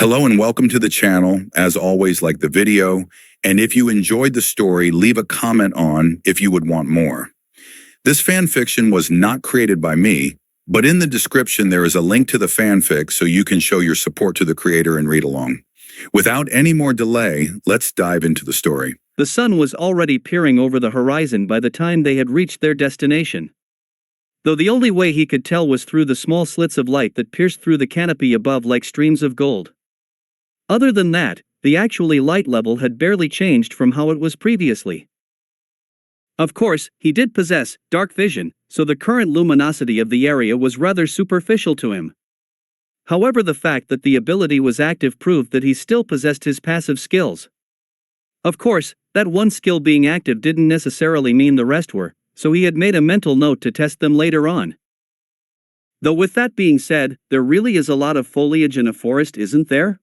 Hello and welcome to the channel. As always, like the video, and if you enjoyed the story, leave a comment on if you would want more. This fanfiction was not created by me, but in the description there is a link to the fanfic so you can show your support to the creator and read along. Without any more delay, let's dive into the story. The sun was already peering over the horizon by the time they had reached their destination. Though the only way he could tell was through the small slits of light that pierced through the canopy above like streams of gold. Other than that, the actually light level had barely changed from how it was previously. Of course, he did possess dark vision, so the current luminosity of the area was rather superficial to him. However, the fact that the ability was active proved that he still possessed his passive skills. Of course, that one skill being active didn't necessarily mean the rest were, so he had made a mental note to test them later on. Though with that being said, there really is a lot of foliage in a forest, isn't there?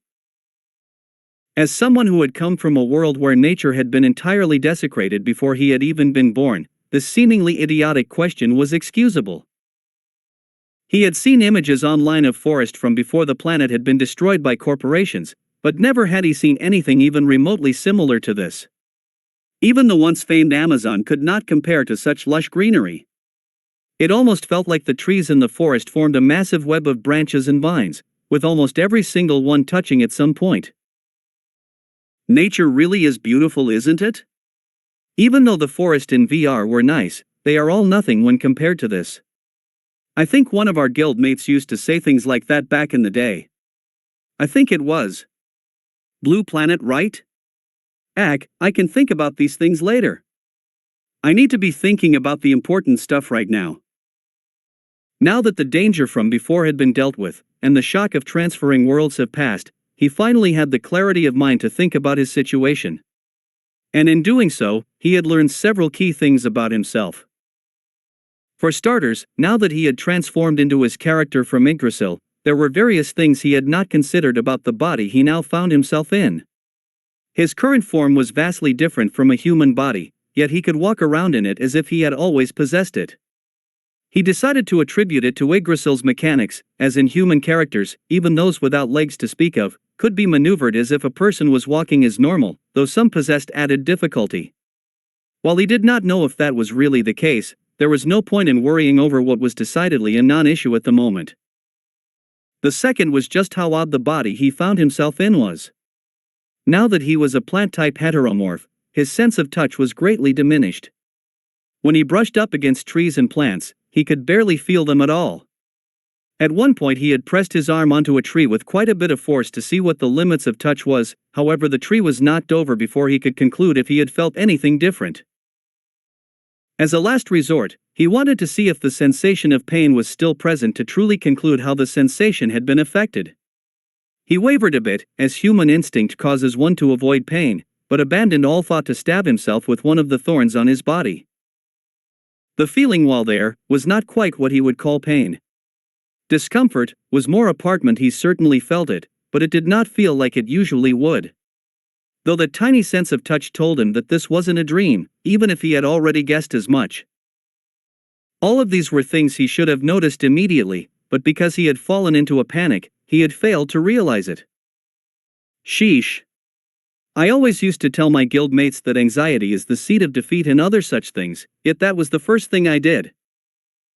As someone who had come from a world where nature had been entirely desecrated before he had even been born, this seemingly idiotic question was excusable. He had seen images online of forest from before the planet had been destroyed by corporations, but never had he seen anything even remotely similar to this. Even the once famed Amazon could not compare to such lush greenery. It almost felt like the trees in the forest formed a massive web of branches and vines, with almost every single one touching at some point. Nature really is beautiful, isn't it? Even though the forest in VR were nice, they are all nothing when compared to this. I think one of our guildmates used to say things like that back in the day. I think it was Blue Planet, right? I can think about these things later. I need to be thinking about the important stuff right now. Now that the danger from before had been dealt with, and the shock of transferring worlds have passed, he finally had the clarity of mind to think about his situation. And in doing so, he had learned several key things about himself. For starters, now that he had transformed into his character from Yggdrasil, there were various things he had not considered about the body he now found himself in. His current form was vastly different from a human body, yet he could walk around in it as if he had always possessed it. He decided to attribute it to Yggdrasil's mechanics, as in human characters, even those without legs to speak of, could be maneuvered as if a person was walking as normal, though some possessed added difficulty. While he did not know if that was really the case, there was no point in worrying over what was decidedly a non-issue at the moment. The second was just how odd the body he found himself in was. Now that he was a plant-type heteromorph, his sense of touch was greatly diminished. When he brushed up against trees and plants, he could barely feel them at all. At one point he had pressed his arm onto a tree with quite a bit of force to see what the limits of touch was, however the tree was knocked over before he could conclude if he had felt anything different. As a last resort, he wanted to see if the sensation of pain was still present to truly conclude how the sensation had been affected. He wavered a bit, as human instinct causes one to avoid pain, but abandoned all thought to stab himself with one of the thorns on his body. The feeling while there was not quite what he would call pain. Discomfort was more apartment, he certainly felt it, but it did not feel like it usually would. Though the tiny sense of touch told him that this wasn't a dream, even if he had already guessed as much. All of these were things he should have noticed immediately, but because he had fallen into a panic, he had failed to realize it. Sheesh. I always used to tell my guildmates that anxiety is the seed of defeat and other such things, yet that was the first thing I did.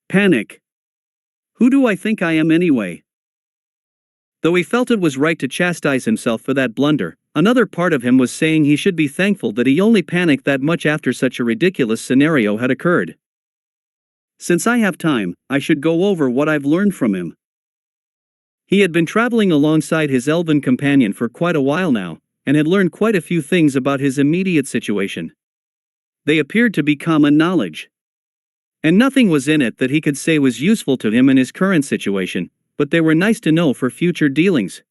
Panic. Who do I think I am anyway? Though he felt it was right to chastise himself for that blunder, another part of him was saying he should be thankful that he only panicked that much after such a ridiculous scenario had occurred. Since I have time, I should go over what I've learned from him. He had been traveling alongside his elven companion for quite a while now, and had learned quite a few things about his immediate situation. They appeared to be common knowledge. And nothing was in it that he could say was useful to him in his current situation, but they were nice to know for future dealings.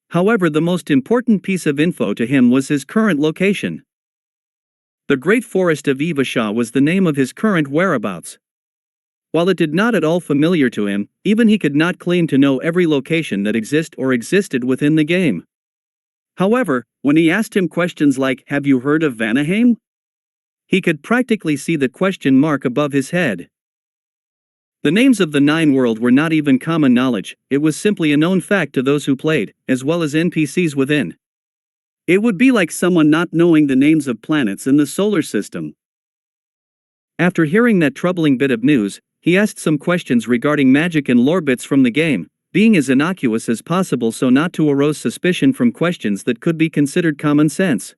However, the most important piece of info to him was his current location. The Great Forest of Ivasha was the name of his current whereabouts. While it did not at all familiar to him, even he could not claim to know every location that existed within the game. However, when he asked him questions like, "Have you heard of Vanaheim?" he could practically see the question mark above his head. The names of the Nine World were not even common knowledge, it was simply a known fact to those who played, as well as NPCs within. It would be like someone not knowing the names of planets in the solar system. After hearing that troubling bit of news, he asked some questions regarding magic and lore bits from the game, being as innocuous as possible so not to arouse suspicion from questions that could be considered common sense.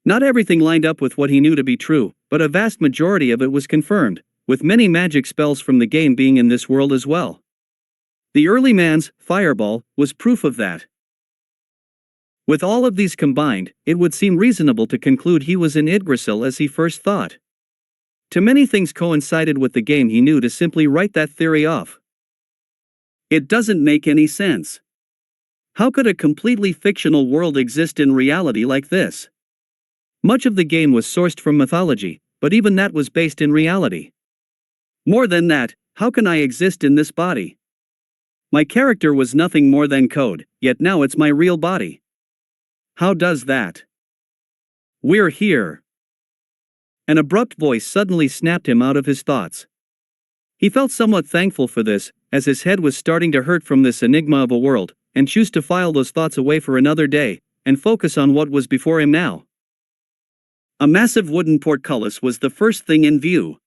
Not everything lined up with what he knew to be true, but a vast majority of it was confirmed, with many magic spells from the game being in this world as well. The early man's fireball was proof of that. With all of these combined, it would seem reasonable to conclude he was in Yggdrasil as he first thought. Too many things coincided with the game he knew to simply write that theory off. It doesn't make any sense. How could a completely fictional world exist in reality like this? Much of the game was sourced from mythology, but even that was based in reality. More than that, how can I exist in this body? My character was nothing more than code, yet now it's my real body. How does that? We're here. An abrupt voice suddenly snapped him out of his thoughts. He felt somewhat thankful for this, as his head was starting to hurt from this enigma of a world, and chose to file those thoughts away for another day, and focus on what was before him now. A massive wooden portcullis was the first thing in view.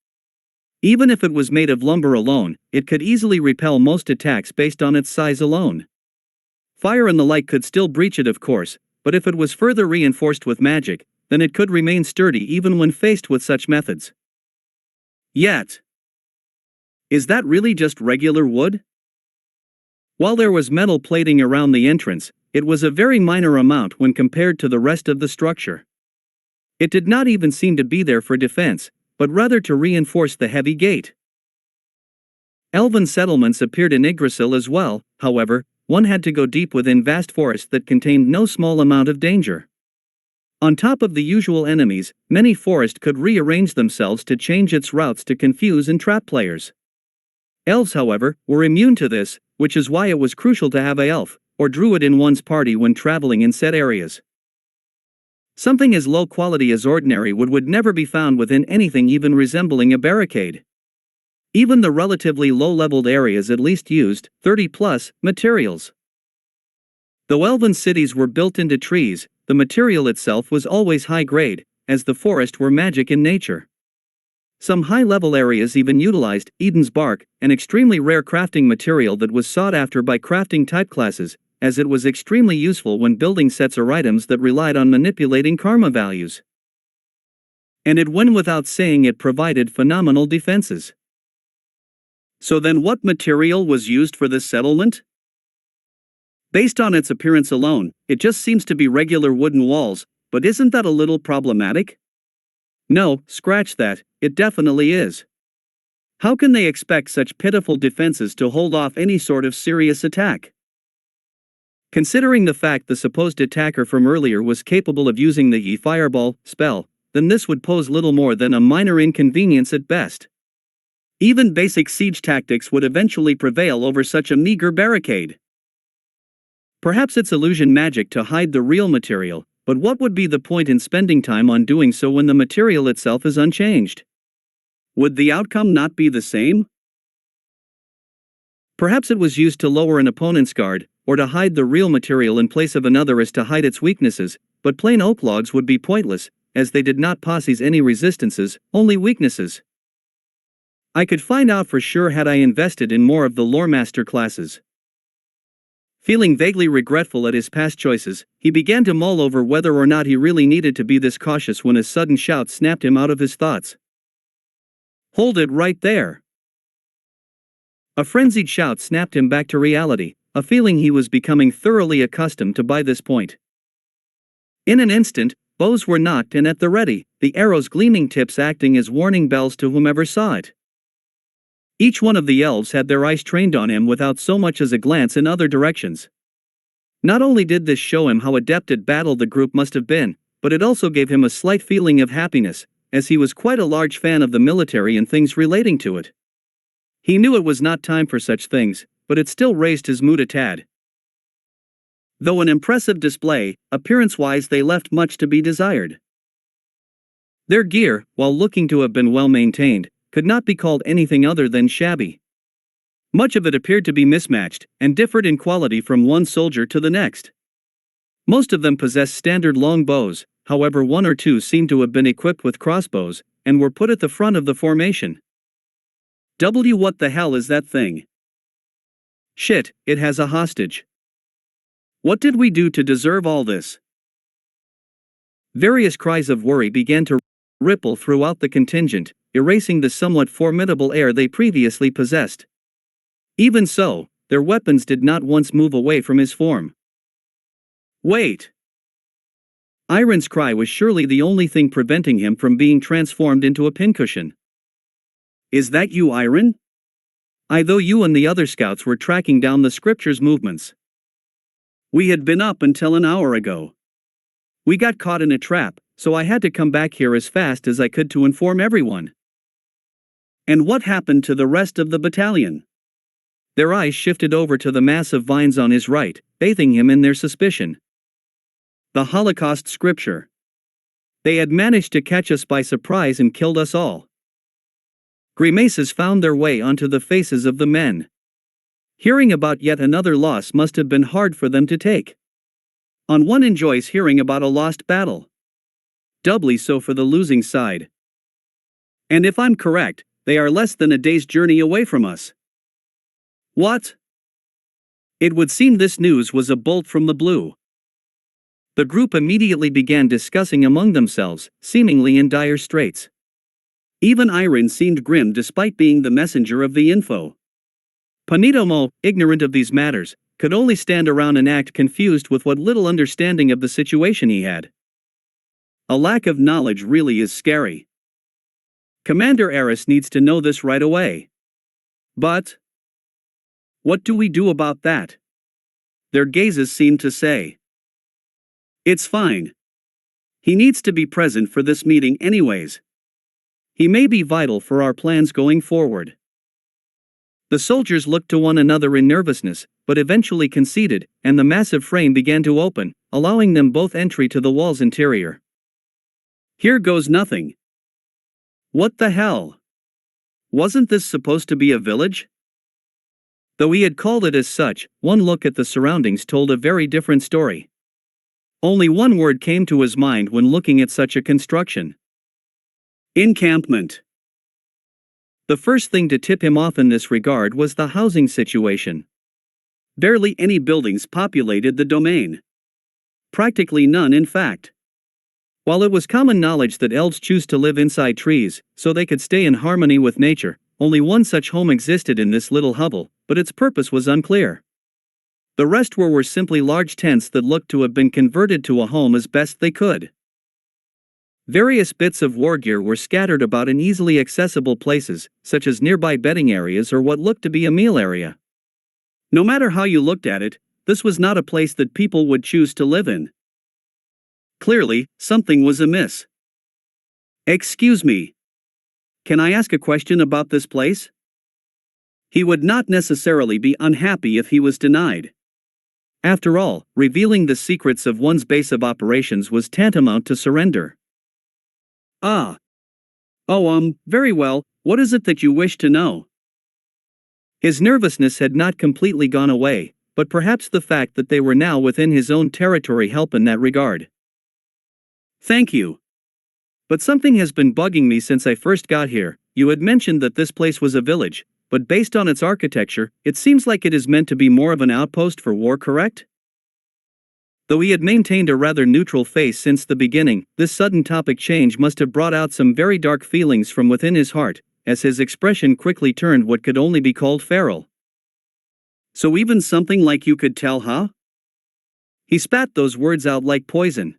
Even if it was made of lumber alone, it could easily repel most attacks based on its size alone. Fire and the like could still breach it, of course, but if it was further reinforced with magic, then it could remain sturdy even when faced with such methods. Yet, is that really just regular wood? While there was metal plating around the entrance, it was a very minor amount when compared to the rest of the structure. It did not even seem to be there for defense, but rather to reinforce the heavy gate. Elven settlements appeared in Yggdrasil as well, however, one had to go deep within vast forests that contained no small amount of danger. On top of the usual enemies, many forests could rearrange themselves to change its routes to confuse and trap players. Elves, however, were immune to this, which is why it was crucial to have a elf, or druid in one's party when traveling in said areas. Something as low quality as ordinary wood would never be found within anything even resembling a barricade. Even the relatively low-leveled areas at least used 30+ materials. Though elven cities were built into trees, the material itself was always high-grade, as the forest were magic in nature. Some high-level areas even utilized Eden's bark, an extremely rare crafting material that was sought after by crafting type classes, as it was extremely useful when building sets or items that relied on manipulating karma values. And it went without saying it provided phenomenal defenses. So then what material was used for this settlement? Based on its appearance alone, it just seems to be regular wooden walls, but isn't that a little problematic? No, scratch that, it definitely is. How can they expect such pitiful defenses to hold off any sort of serious attack? Considering the fact the supposed attacker from earlier was capable of using the fireball spell, then this would pose little more than a minor inconvenience at best. Even basic siege tactics would eventually prevail over such a meager barricade. Perhaps it's illusion magic to hide the real material, but what would be the point in spending time on doing so when the material itself is unchanged? Would the outcome not be the same? Perhaps it was used to lower an opponent's guard, or to hide the real material in place of another as to hide its weaknesses, but plain oak logs would be pointless, as they did not possess any resistances, only weaknesses. I could find out for sure had I invested in more of the lore master classes. Feeling vaguely regretful at his past choices, he began to mull over whether or not he really needed to be this cautious when a sudden shout snapped him out of his thoughts. Hold it right there! A frenzied shout snapped him back to reality, a feeling he was becoming thoroughly accustomed to by this point. In an instant, bows were nocked and at the ready, the arrows' gleaming tips acting as warning bells to whomever saw it. Each one of the elves had their eyes trained on him without so much as a glance in other directions. Not only did this show him how adept at battle the group must have been, but it also gave him a slight feeling of happiness, as he was quite a large fan of the military and things relating to it. He knew it was not time for such things, but it still raised his mood a tad. Though an impressive display, appearance-wise they left much to be desired. Their gear, while looking to have been well maintained, could not be called anything other than shabby. Much of it appeared to be mismatched, and differed in quality from one soldier to the next. Most of them possessed standard long bows, however one or two seemed to have been equipped with crossbows, and were put at the front of the formation. What the hell is that thing? Shit, it has a hostage. What did we do to deserve all this? Various cries of worry began to ripple throughout the contingent, erasing the somewhat formidable air they previously possessed. Even so, their weapons did not once move away from his form. Wait! Iron's cry was surely the only thing preventing him from being transformed into a pincushion. Is that you, Iron? Though you and the other scouts were tracking down the scripture's movements. We had been up until an hour ago. We got caught in a trap, so I had to come back here as fast as I could to inform everyone. And what happened to the rest of the battalion? Their eyes shifted over to the mass of vines on his right, bathing him in their suspicion. The Holocaust scripture. They had managed to catch us by surprise and killed us all. Grimaces found their way onto the faces of the men. Hearing about yet another loss must have been hard for them to take. One enjoys hearing about a lost battle. Doubly so for the losing side. And if I'm correct, they are less than a day's journey away from us. What? It would seem this news was a bolt from the blue. The group immediately began discussing among themselves, seemingly in dire straits. Even Iron seemed grim despite being the messenger of the info. Panitomo, ignorant of these matters, could only stand around and act confused with what little understanding of the situation he had. A lack of knowledge really is scary. Commander Eris needs to know this right away. But what do we do about that? Their gazes seemed to say. It's fine. He needs to be present for this meeting anyways. He may be vital for our plans going forward. The soldiers looked to one another in nervousness, but eventually conceded, and the massive frame began to open, allowing them both entry to the wall's interior. Here goes nothing. What the hell? Wasn't this supposed to be a village? Though he had called it as such, one look at the surroundings told a very different story. Only one word came to his mind when looking at such a construction. Encampment. The first thing to tip him off in this regard was the housing situation. Barely any buildings populated the domain. Practically none, in fact. While it was common knowledge that elves choose to live inside trees, so they could stay in harmony with nature, only one such home existed in this little hovel, but its purpose was unclear. The rest were simply large tents that looked to have been converted to a home as best they could. Various bits of war gear were scattered about in easily accessible places, such as nearby bedding areas or what looked to be a meal area. No matter how you looked at it, this was not a place that people would choose to live in. Clearly, something was amiss. Excuse me. Can I ask a question about this place? He would not necessarily be unhappy if he was denied. After all, revealing the secrets of one's base of operations was tantamount to surrender. Very well, what is it that you wish to know? His nervousness had not completely gone away, but perhaps the fact that they were now within his own territory helped in that regard. Thank you. But something has been bugging me since I first got here. You had mentioned that this place was a village, but based on its architecture, it seems like it is meant to be more of an outpost for war, correct? Though he had maintained a rather neutral face since the beginning, this sudden topic change must have brought out some very dark feelings from within his heart, as his expression quickly turned what could only be called feral. So even something like you could tell, huh? He spat those words out like poison.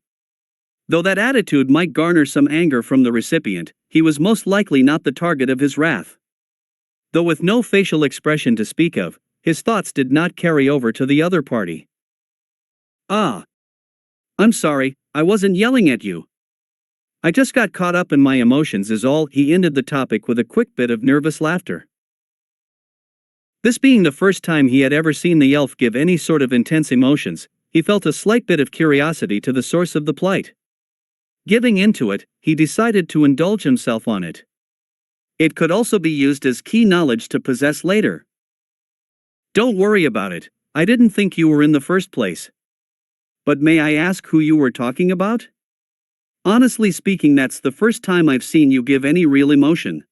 Though that attitude might garner some anger from the recipient, he was most likely not the target of his wrath. Though with no facial expression to speak of, his thoughts did not carry over to the other party. I'm sorry, I wasn't yelling at you. I just got caught up in my emotions is all. He ended the topic with a quick bit of nervous laughter. This being the first time he had ever seen the elf give any sort of intense emotions, he felt a slight bit of curiosity to the source of the plight. Giving into it, he decided to indulge himself on it. It could also be used as key knowledge to possess later. Don't worry about it, I didn't think you were in the first place. But may I ask who you were talking about? Honestly speaking, that's the first time I've seen you give any real emotion.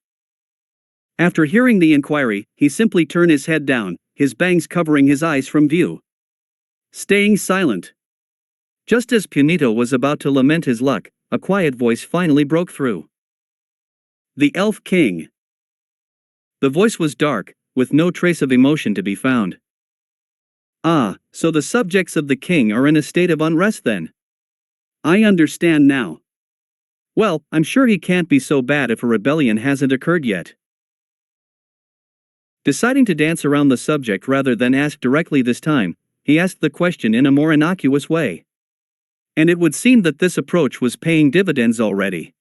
After hearing the inquiry, he simply turned his head down, his bangs covering his eyes from view. Staying silent. Just as Punito was about to lament his luck, a quiet voice finally broke through. The Elf King. The voice was dark, with no trace of emotion to be found. Ah, so the subjects of the king are in a state of unrest then. I understand now. Well, I'm sure he can't be so bad if a rebellion hasn't occurred yet. Deciding to dance around the subject rather than ask directly this time, he asked the question in a more innocuous way. And it would seem that this approach was paying dividends already.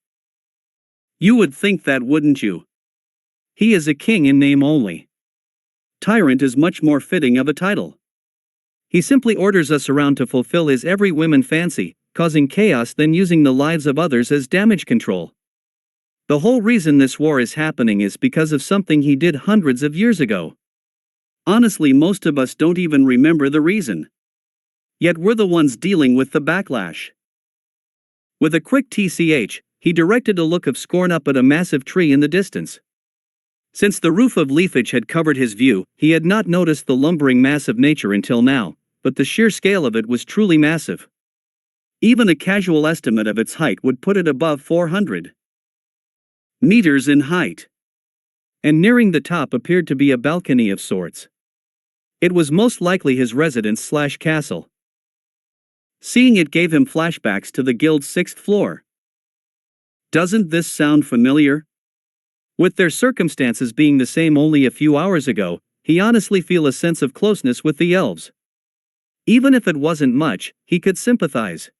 You would think that, wouldn't you? He is a king in name only. Tyrant is much more fitting of a title. He simply orders us around to fulfill his every whim and fancy, causing chaos then using the lives of others as damage control. The whole reason this war is happening is because of something he did hundreds of years ago. Honestly, most of us don't even remember the reason. Yet we're the ones dealing with the backlash. With a quick TCH, he directed a look of scorn up at a massive tree in the distance. Since the roof of leafage had covered his view, he had not noticed the lumbering mass of nature until now, but the sheer scale of it was truly massive. Even a casual estimate of its height would put it above 400 meters in height. And nearing the top appeared to be a balcony of sorts. It was most likely his residence/castle. Seeing it gave him flashbacks to the guild's 6th floor. Doesn't this sound familiar? With their circumstances being the same only a few hours ago, he honestly felt a sense of closeness with the elves. Even if it wasn't much, he could sympathize.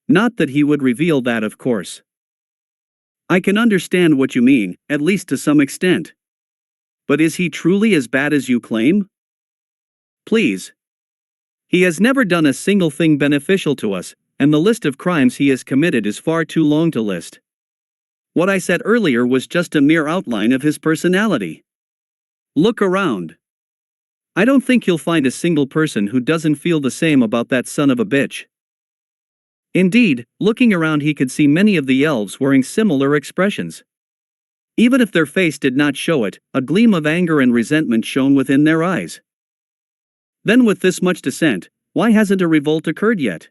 Not that he would reveal that, of course. I can understand what you mean, at least to some extent. But is he truly as bad as you claim? Please. He has never done a single thing beneficial to us, and the list of crimes he has committed is far too long to list. What I said earlier was just a mere outline of his personality. Look around. I don't think you'll find a single person who doesn't feel the same about that son of a bitch. Indeed, looking around he could see many of the elves wearing similar expressions. Even if their face did not show it, a gleam of anger and resentment shone within their eyes. Then with this much dissent, why hasn't a revolt occurred yet?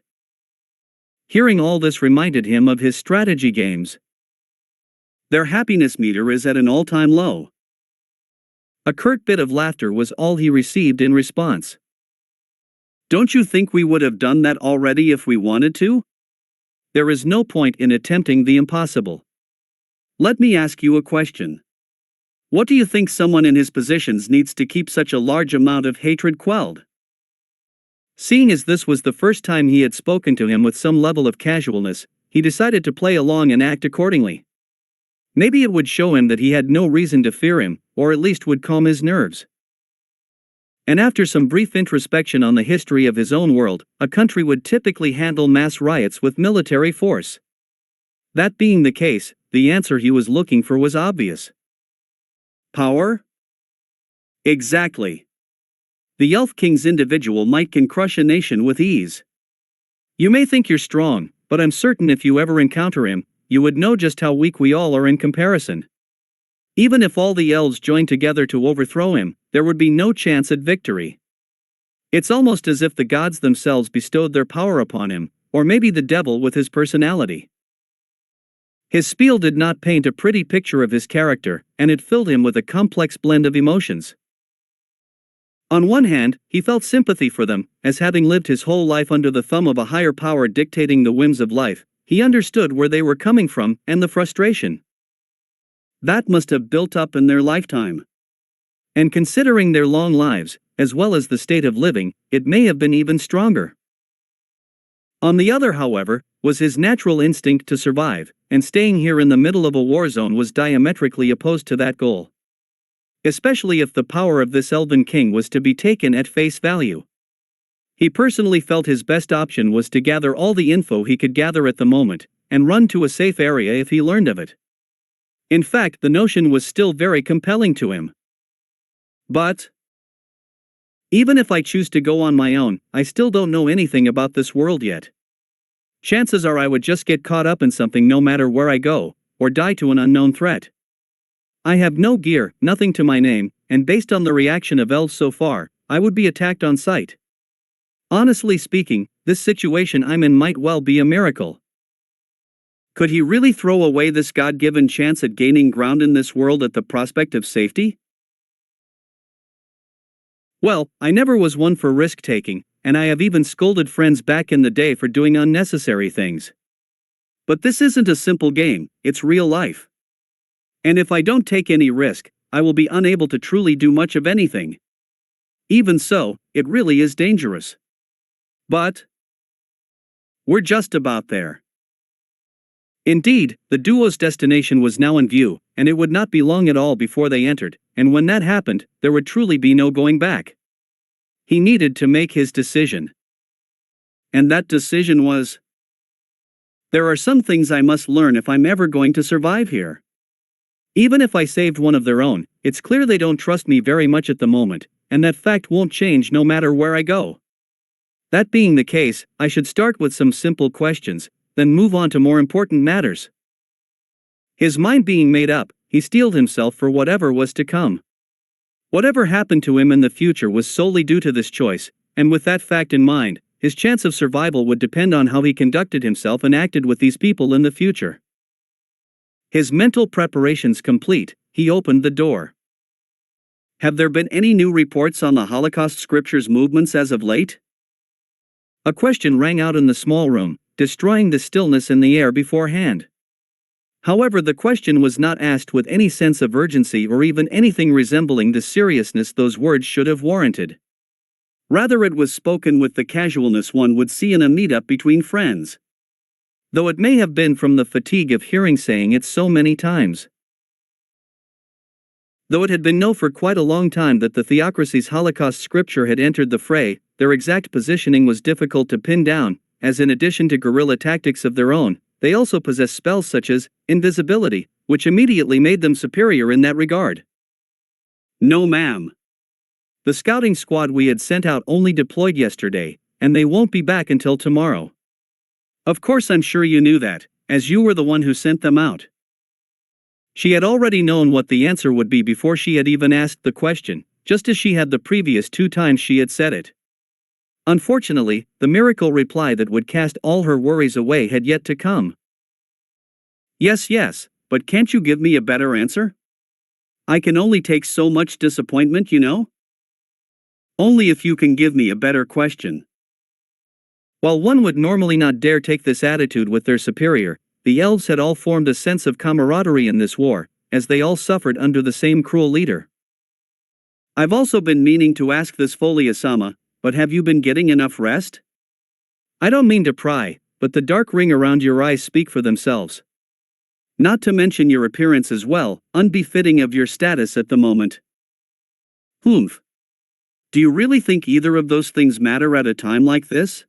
Hearing all this reminded him of his strategy games. Their happiness meter is at an all-time low. A curt bit of laughter was all he received in response. Don't you think we would have done that already if we wanted to? There is no point in attempting the impossible. Let me ask you a question. What do you think someone in his positions needs to keep such a large amount of hatred quelled? Seeing as this was the first time he had spoken to him with some level of casualness, he decided to play along and act accordingly. Maybe it would show him that he had no reason to fear him, or at least would calm his nerves. And after some brief introspection on the history of his own world, a country would typically handle mass riots with military force. That being the case, the answer he was looking for was obvious. Power? Exactly. The Elf King's individual might can crush a nation with ease. You may think you're strong, but I'm certain if you ever encounter him, you would know just how weak we all are in comparison. Even if all the elves joined together to overthrow him, there would be no chance at victory. It's almost as if the gods themselves bestowed their power upon him, or maybe the devil with his personality. His spiel did not paint a pretty picture of his character, and it filled him with a complex blend of emotions. On one hand, he felt sympathy for them, as having lived his whole life under the thumb of a higher power dictating the whims of life, he understood where they were coming from and the frustration that must have built up in their lifetime. And considering their long lives, as well as the state of living, it may have been even stronger. On the other, however, was his natural instinct to survive, and staying here in the middle of a war zone was diametrically opposed to that goal. Especially if the power of this elven king was to be taken at face value. He personally felt his best option was to gather all the info he could gather at the moment, and run to a safe area if he learned of it. In fact, the notion was still very compelling to him. But even if I choose to go on my own, I still don't know anything about this world yet. Chances are I would just get caught up in something no matter where I go, or die to an unknown threat. I have no gear, nothing to my name, and based on the reaction of elves so far, I would be attacked on sight. Honestly speaking, this situation I'm in might well be a miracle. Could he really throw away this God-given chance at gaining ground in this world at the prospect of safety? Well, I never was one for risk-taking, and I have even scolded friends back in the day for doing unnecessary things. But this isn't a simple game, it's real life. And if I don't take any risk, I will be unable to truly do much of anything. Even so, it really is dangerous. But we're just about there. Indeed, the duo's destination was now in view, and it would not be long at all before they entered, and when that happened, there would truly be no going back. He needed to make his decision. And that decision was: there are some things I must learn if I'm ever going to survive here. Even if I saved one of their own, it's clear they don't trust me very much at the moment, and that fact won't change no matter where I go. That being the case, I should start with some simple questions, then move on to more important matters. His mind being made up, he steeled himself for whatever was to come. Whatever happened to him in the future was solely due to this choice, and with that fact in mind, his chance of survival would depend on how he conducted himself and acted with these people in the future. His mental preparations complete, he opened the door. Have there been any new reports on the Holocaust scriptures movements as of late? A question rang out in the small room, destroying the stillness in the air beforehand. However, the question was not asked with any sense of urgency or even anything resembling the seriousness those words should have warranted. Rather, it was spoken with the casualness one would see in a meetup between friends. Though it may have been from the fatigue of hearing saying it so many times. Though it had been known for quite a long time that the theocracy's Holocaust scripture had entered the fray, their exact positioning was difficult to pin down, as in addition to guerrilla tactics of their own, they also possess spells such as invisibility, which immediately made them superior in that regard. No ma'am. The scouting squad we had sent out only deployed yesterday, and they won't be back until tomorrow. Of course I'm sure you knew that, as you were the one who sent them out. She had already known what the answer would be before she had even asked the question, just as she had the previous 2 times she had said it. Unfortunately, the miracle reply that would cast all her worries away had yet to come. Yes, but can't you give me a better answer? I can only take so much disappointment, you know? Only if you can give me a better question. While one would normally not dare take this attitude with their superior, the elves had all formed a sense of camaraderie in this war, as they all suffered under the same cruel leader. I've also been meaning to ask this Folia-sama, but have you been getting enough rest? I don't mean to pry, but the dark ring around your eyes speak for themselves. Not to mention your appearance as well, unbefitting of your status at the moment. Humph. Do you really think either of those things matter at a time like this?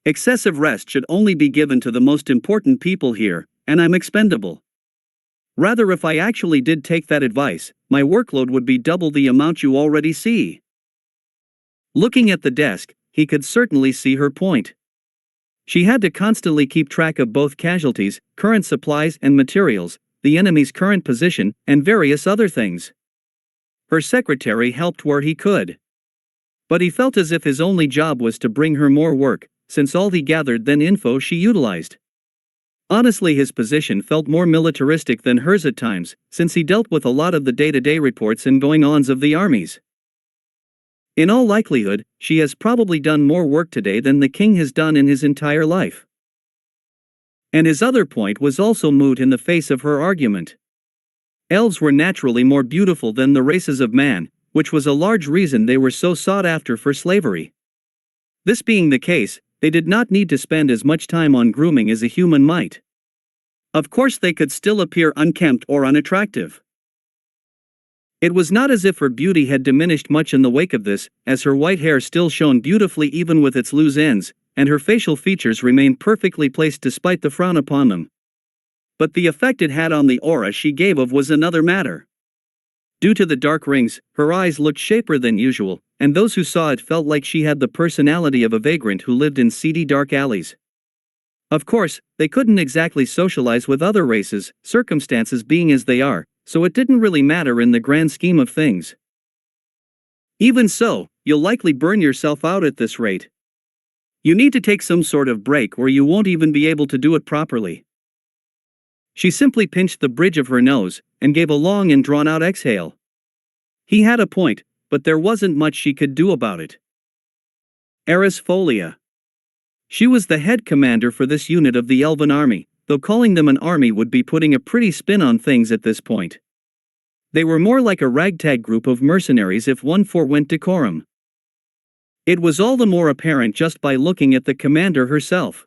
Excessive rest should only be given to the most important people here, and I'm expendable. Rather, if I actually did take that advice, my workload would be double the amount you already see. Looking at the desk, he could certainly see her point. She had to constantly keep track of both casualties, current supplies and materials, the enemy's current position, and various other things. Her secretary helped where he could. But he felt as if his only job was to bring her more work, since all he gathered then info she utilized. Honestly, his position felt more militaristic than hers at times, since he dealt with a lot of the day-to-day reports and going-ons of the armies. In all likelihood, she has probably done more work today than the king has done in his entire life. And his other point was also moot in the face of her argument. Elves were naturally more beautiful than the races of man, which was a large reason they were so sought after for slavery. This being the case, they did not need to spend as much time on grooming as a human might. Of course, they could still appear unkempt or unattractive. It was not as if her beauty had diminished much in the wake of this, as her white hair still shone beautifully even with its loose ends, and her facial features remained perfectly placed despite the frown upon them. But the effect it had on the aura she gave off was another matter. Due to the dark rings, her eyes looked sharper than usual, and those who saw it felt like she had the personality of a vagrant who lived in seedy dark alleys. Of course, they couldn't exactly socialize with other races, circumstances being as they are, so it didn't really matter in the grand scheme of things. Even so, you'll likely burn yourself out at this rate. You need to take some sort of break or you won't even be able to do it properly. She simply pinched the bridge of her nose, and gave a long and drawn-out exhale. He had a point, but there wasn't much she could do about it. Eris Folia. She was the head commander for this unit of the Elven army, though calling them an army would be putting a pretty spin on things at this point. They were more like a ragtag group of mercenaries if one forewent decorum. It was all the more apparent just by looking at the commander herself.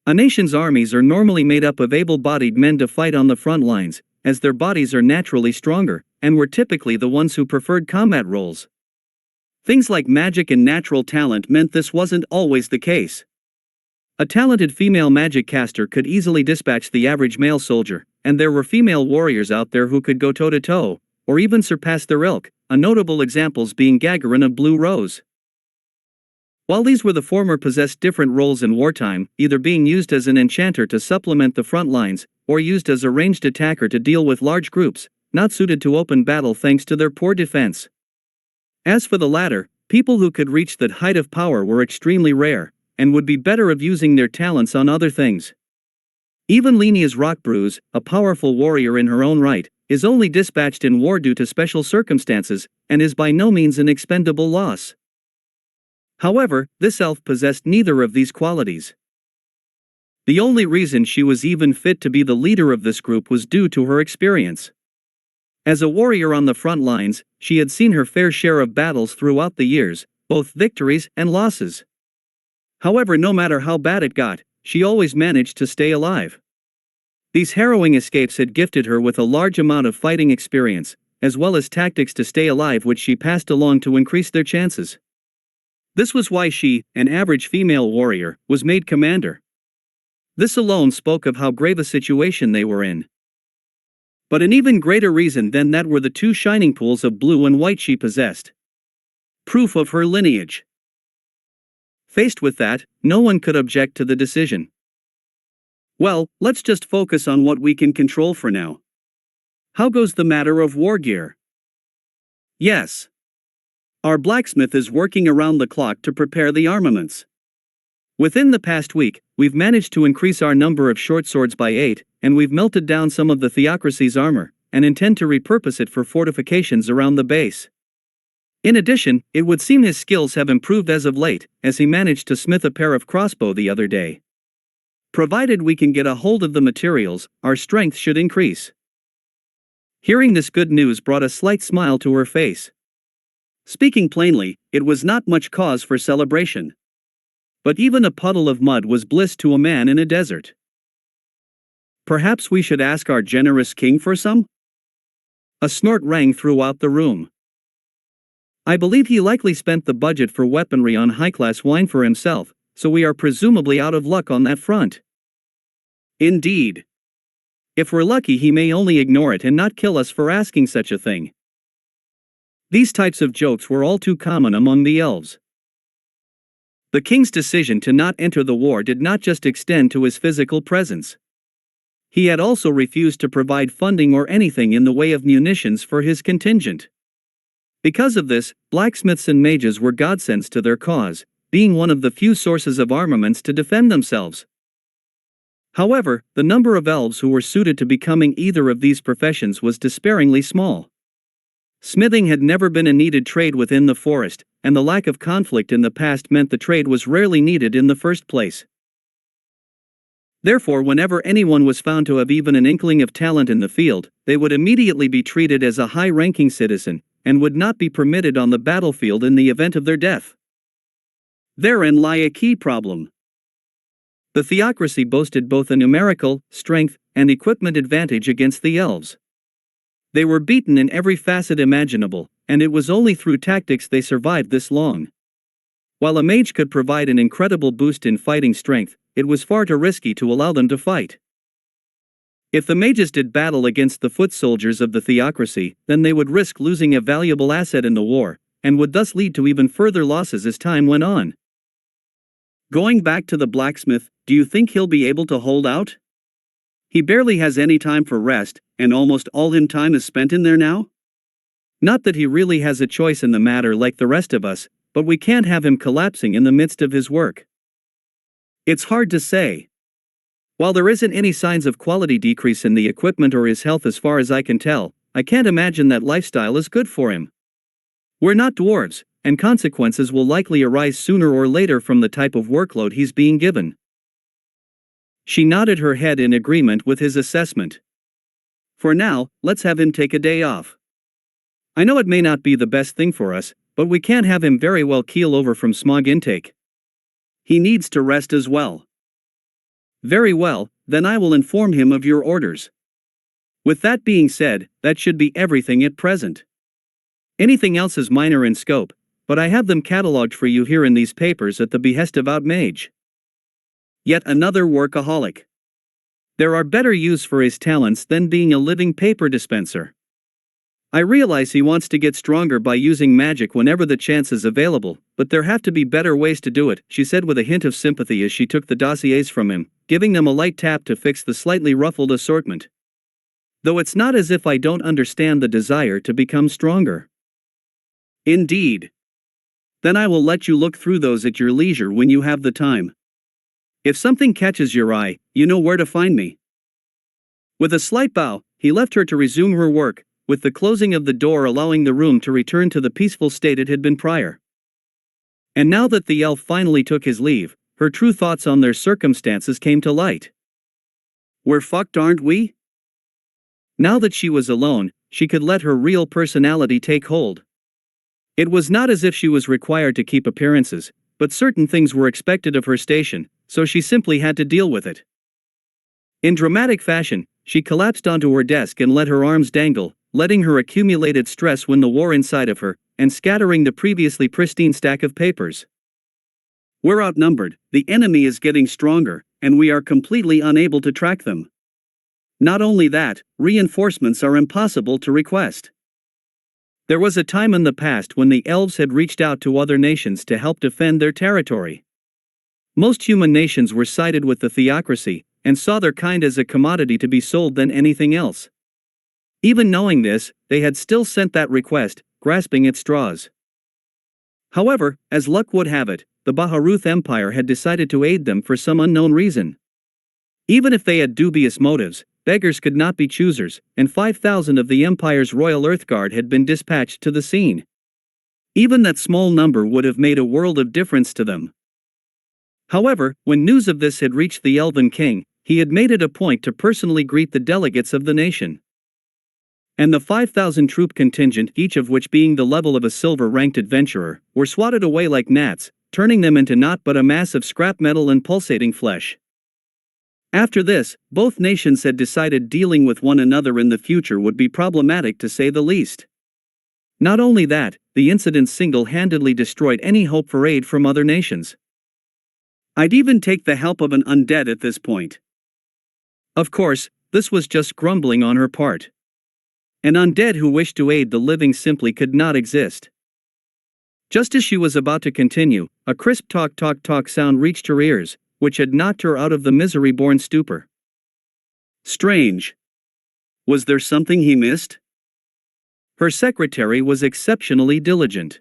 A nation's armies are normally made up of able-bodied men to fight on the front lines, as their bodies are naturally stronger, and were typically the ones who preferred combat roles. Things like magic and natural talent meant this wasn't always the case. A talented female magic caster could easily dispatch the average male soldier, and there were female warriors out there who could go toe-to-toe, or even surpass their ilk, a notable examples being Gagarin of Blue Rose. While these were the former possessed different roles in wartime, either being used as an enchanter to supplement the front lines, or used as a ranged attacker to deal with large groups, not suited to open battle thanks to their poor defense. As for the latter, people who could reach that height of power were extremely rare, and would be better of using their talents on other things. Even Lenia's Rockbruise, a powerful warrior in her own right, is only dispatched in war due to special circumstances, and is by no means an expendable loss. However, this elf possessed neither of these qualities. The only reason she was even fit to be the leader of this group was due to her experience. As a warrior on the front lines, she had seen her fair share of battles throughout the years, both victories and losses. However, no matter how bad it got, she always managed to stay alive. These harrowing escapes had gifted her with a large amount of fighting experience, as well as tactics to stay alive which she passed along to increase their chances. This was why she, an average female warrior, was made commander. This alone spoke of how grave a situation they were in. But an even greater reason than that were the two shining pools of blue and white she possessed. Proof of her lineage. Faced with that, no one could object to the decision. Well, let's just focus on what we can control for now. How goes the matter of war gear? Yes. Our blacksmith is working around the clock to prepare the armaments. Within the past week, we've managed to increase our number of short swords by 8, and we've melted down some of the Theocracy's armor, and intend to repurpose it for fortifications around the base. In addition, it would seem his skills have improved as of late, as he managed to smith a pair of crossbow the other day. Provided we can get a hold of the materials, our strength should increase. Hearing this good news brought a slight smile to her face. Speaking plainly, it was not much cause for celebration. But even a puddle of mud was bliss to a man in a desert. Perhaps we should ask our generous king for some? A snort rang throughout the room. I believe he likely spent the budget for weaponry on high-class wine for himself, so we are presumably out of luck on that front. Indeed. If we're lucky, he may only ignore it and not kill us for asking such a thing. These types of jokes were all too common among the elves. The king's decision to not enter the war did not just extend to his physical presence. He had also refused to provide funding or anything in the way of munitions for his contingent. Because of this, blacksmiths and mages were godsends to their cause, being one of the few sources of armaments to defend themselves. However, the number of elves who were suited to becoming either of these professions was despairingly small. Smithing had never been a needed trade within the forest, and the lack of conflict in the past meant the trade was rarely needed in the first place. Therefore, whenever anyone was found to have even an inkling of talent in the field, they would immediately be treated as a high-ranking citizen, and would not be permitted on the battlefield in the event of their death. Therein lay a key problem. The Theocracy boasted both a numerical, strength, and equipment advantage against the elves. They were beaten in every facet imaginable, and it was only through tactics they survived this long. While a mage could provide an incredible boost in fighting strength, it was far too risky to allow them to fight. If the mages did battle against the foot soldiers of the theocracy, then they would risk losing a valuable asset in the war, and would thus lead to even further losses as time went on. Going back to the blacksmith, do you think he'll be able to hold out? He barely has any time for rest, and almost all his time is spent in there now? Not that he really has a choice in the matter like the rest of us, but we can't have him collapsing in the midst of his work. It's hard to say. While there isn't any signs of quality decrease in the equipment or his health as far as I can tell, I can't imagine that lifestyle is good for him. We're not dwarves, and consequences will likely arise sooner or later from the type of workload he's being given. She nodded her head in agreement with his assessment. For now, let's have him take a day off. I know it may not be the best thing for us, but we can't have him very well keel over from smog intake. He needs to rest as well. Very well, then I will inform him of your orders. With that being said, that should be everything at present. Anything else is minor in scope, but I have them catalogued for you here in these papers at the behest of Outmage. Yet another workaholic. There are better use for his talents than being a living paper dispenser. I realize he wants to get stronger by using magic whenever the chance is available, but there have to be better ways to do it, she said with a hint of sympathy as she took the dossiers from him, giving them a light tap to fix the slightly ruffled assortment. Though it's not as if I don't understand the desire to become stronger. Indeed. Then I will let you look through those at your leisure when you have the time. If something catches your eye, you know where to find me. With a slight bow, he left her to resume her work, with the closing of the door allowing the room to return to the peaceful state it had been prior. And now that the elf finally took his leave, her true thoughts on their circumstances came to light. We're fucked, aren't we? Now that she was alone, she could let her real personality take hold. It was not as if she was required to keep appearances, but certain things were expected of her station, so she simply had to deal with it. In dramatic fashion, she collapsed onto her desk and let her arms dangle, letting her accumulated stress win the war inside of her, and scattering the previously pristine stack of papers. We're outnumbered, the enemy is getting stronger, and we are completely unable to track them. Not only that, reinforcements are impossible to request. There was a time in the past when the elves had reached out to other nations to help defend their territory. Most human nations were sided with the theocracy, and saw their kind as a commodity to be sold than anything else. Even knowing this, they had still sent that request, grasping at straws. However, as luck would have it, the Baharuth Empire had decided to aid them for some unknown reason. Even if they had dubious motives, beggars could not be choosers, and 5,000 of the Empire's Royal Earth Guard had been dispatched to the scene. Even that small number would have made a world of difference to them. However, when news of this had reached the Elven King, he had made it a point to personally greet the delegates of the nation. And the 5,000 troop contingent, each of which being the level of a silver-ranked adventurer, were swatted away like gnats, turning them into naught but a mass of scrap metal and pulsating flesh. After this, both nations had decided dealing with one another in the future would be problematic to say the least. Not only that, the incident single-handedly destroyed any hope for aid from other nations. I'd even take the help of an undead at this point. Of course, this was just grumbling on her part. An undead who wished to aid the living simply could not exist. Just as she was about to continue, a crisp talk sound reached her ears, which had knocked her out of the misery-born stupor. Strange. Was there something he missed? Her secretary was exceptionally diligent.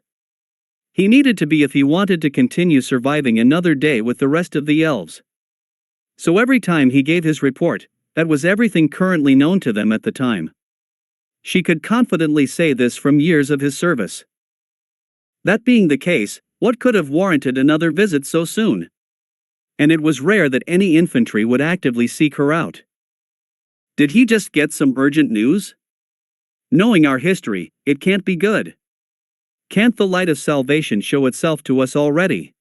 He needed to be if he wanted to continue surviving another day with the rest of the elves. So every time he gave his report, that was everything currently known to them at the time. She could confidently say this from years of his service. That being the case, what could have warranted another visit so soon? And it was rare that any infantry would actively seek her out. Did he just get some urgent news? Knowing our history, it can't be good. Can't the light of salvation show itself to us already?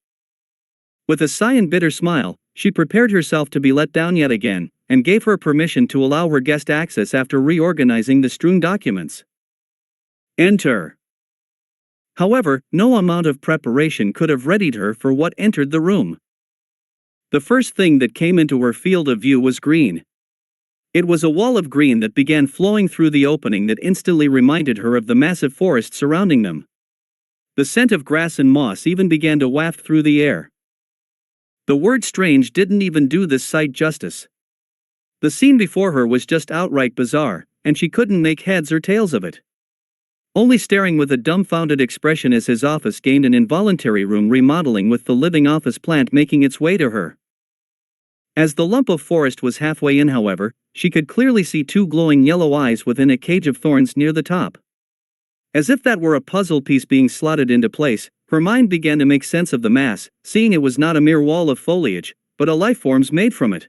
With a sigh and bitter smile, she prepared herself to be let down yet again, and gave her permission to allow her guest access after reorganizing the strewn documents. Enter. However, no amount of preparation could have readied her for what entered the room. The first thing that came into her field of view was green. It was a wall of green that began flowing through the opening that instantly reminded her of the massive forest surrounding them. The scent of grass and moss even began to waft through the air. The word strange didn't even do this sight justice. The scene before her was just outright bizarre, and she couldn't make heads or tails of it. Only staring with a dumbfounded expression as his office gained an involuntary room remodeling with the living office plant making its way to her. As the lump of forest was halfway in, however, she could clearly see two glowing yellow eyes within a cage of thorns near the top. As if that were a puzzle piece being slotted into place, her mind began to make sense of the mass, seeing it was not a mere wall of foliage, but a life forms made from it.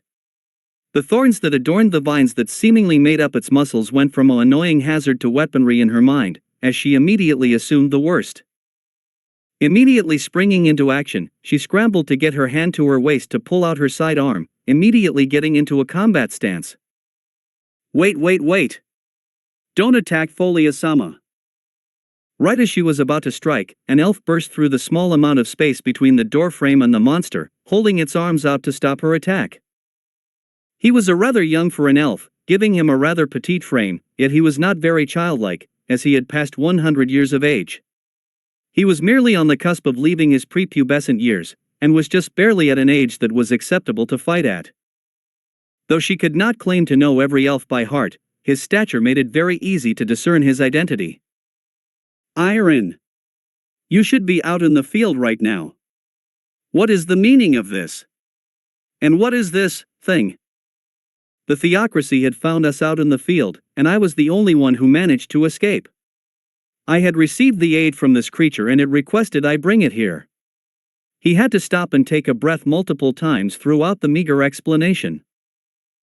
The thorns that adorned the vines that seemingly made up its muscles went from an annoying hazard to weaponry in her mind, as she immediately assumed the worst. Immediately springing into action, she scrambled to get her hand to her waist to pull out her sidearm, immediately getting into a combat stance. Wait! Don't attack Folia-sama. Right as she was about to strike, an elf burst through the small amount of space between the door frame and the monster, holding its arms out to stop her attack. He was a rather young for an elf, giving him a rather petite frame, yet he was not very childlike, as he had passed 100 years of age. He was merely on the cusp of leaving his prepubescent years, and was just barely at an age that was acceptable to fight at. Though she could not claim to know every elf by heart, his stature made it very easy to discern his identity. Iron. You should be out in the field right now. What is the meaning of this? And what is this thing? The theocracy had found us out in the field, and I was the only one who managed to escape. I had received the aid from this creature and it requested I bring it here. He had to stop and take a breath multiple times throughout the meager explanation.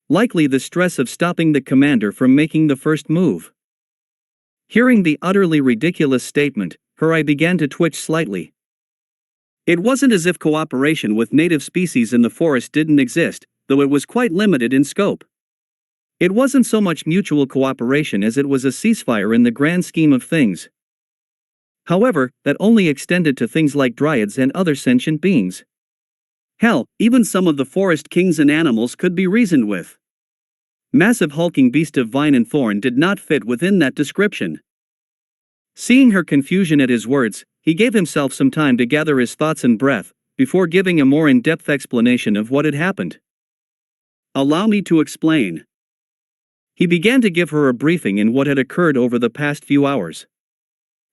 Likely the stress of stopping the commander from making the first move. Hearing the utterly ridiculous statement, her eye began to twitch slightly. It wasn't as if cooperation with native species in the forest didn't exist, though it was quite limited in scope. It wasn't so much mutual cooperation as it was a ceasefire in the grand scheme of things. However, that only extended to things like dryads and other sentient beings. Hell, even some of the forest kings and animals could be reasoned with. Massive hulking beast of vine and thorn did not fit within that description. Seeing her confusion at his words, he gave himself some time to gather his thoughts and breath, before giving a more in-depth explanation of what had happened. Allow me to explain. He began to give her a briefing in what had occurred over the past few hours.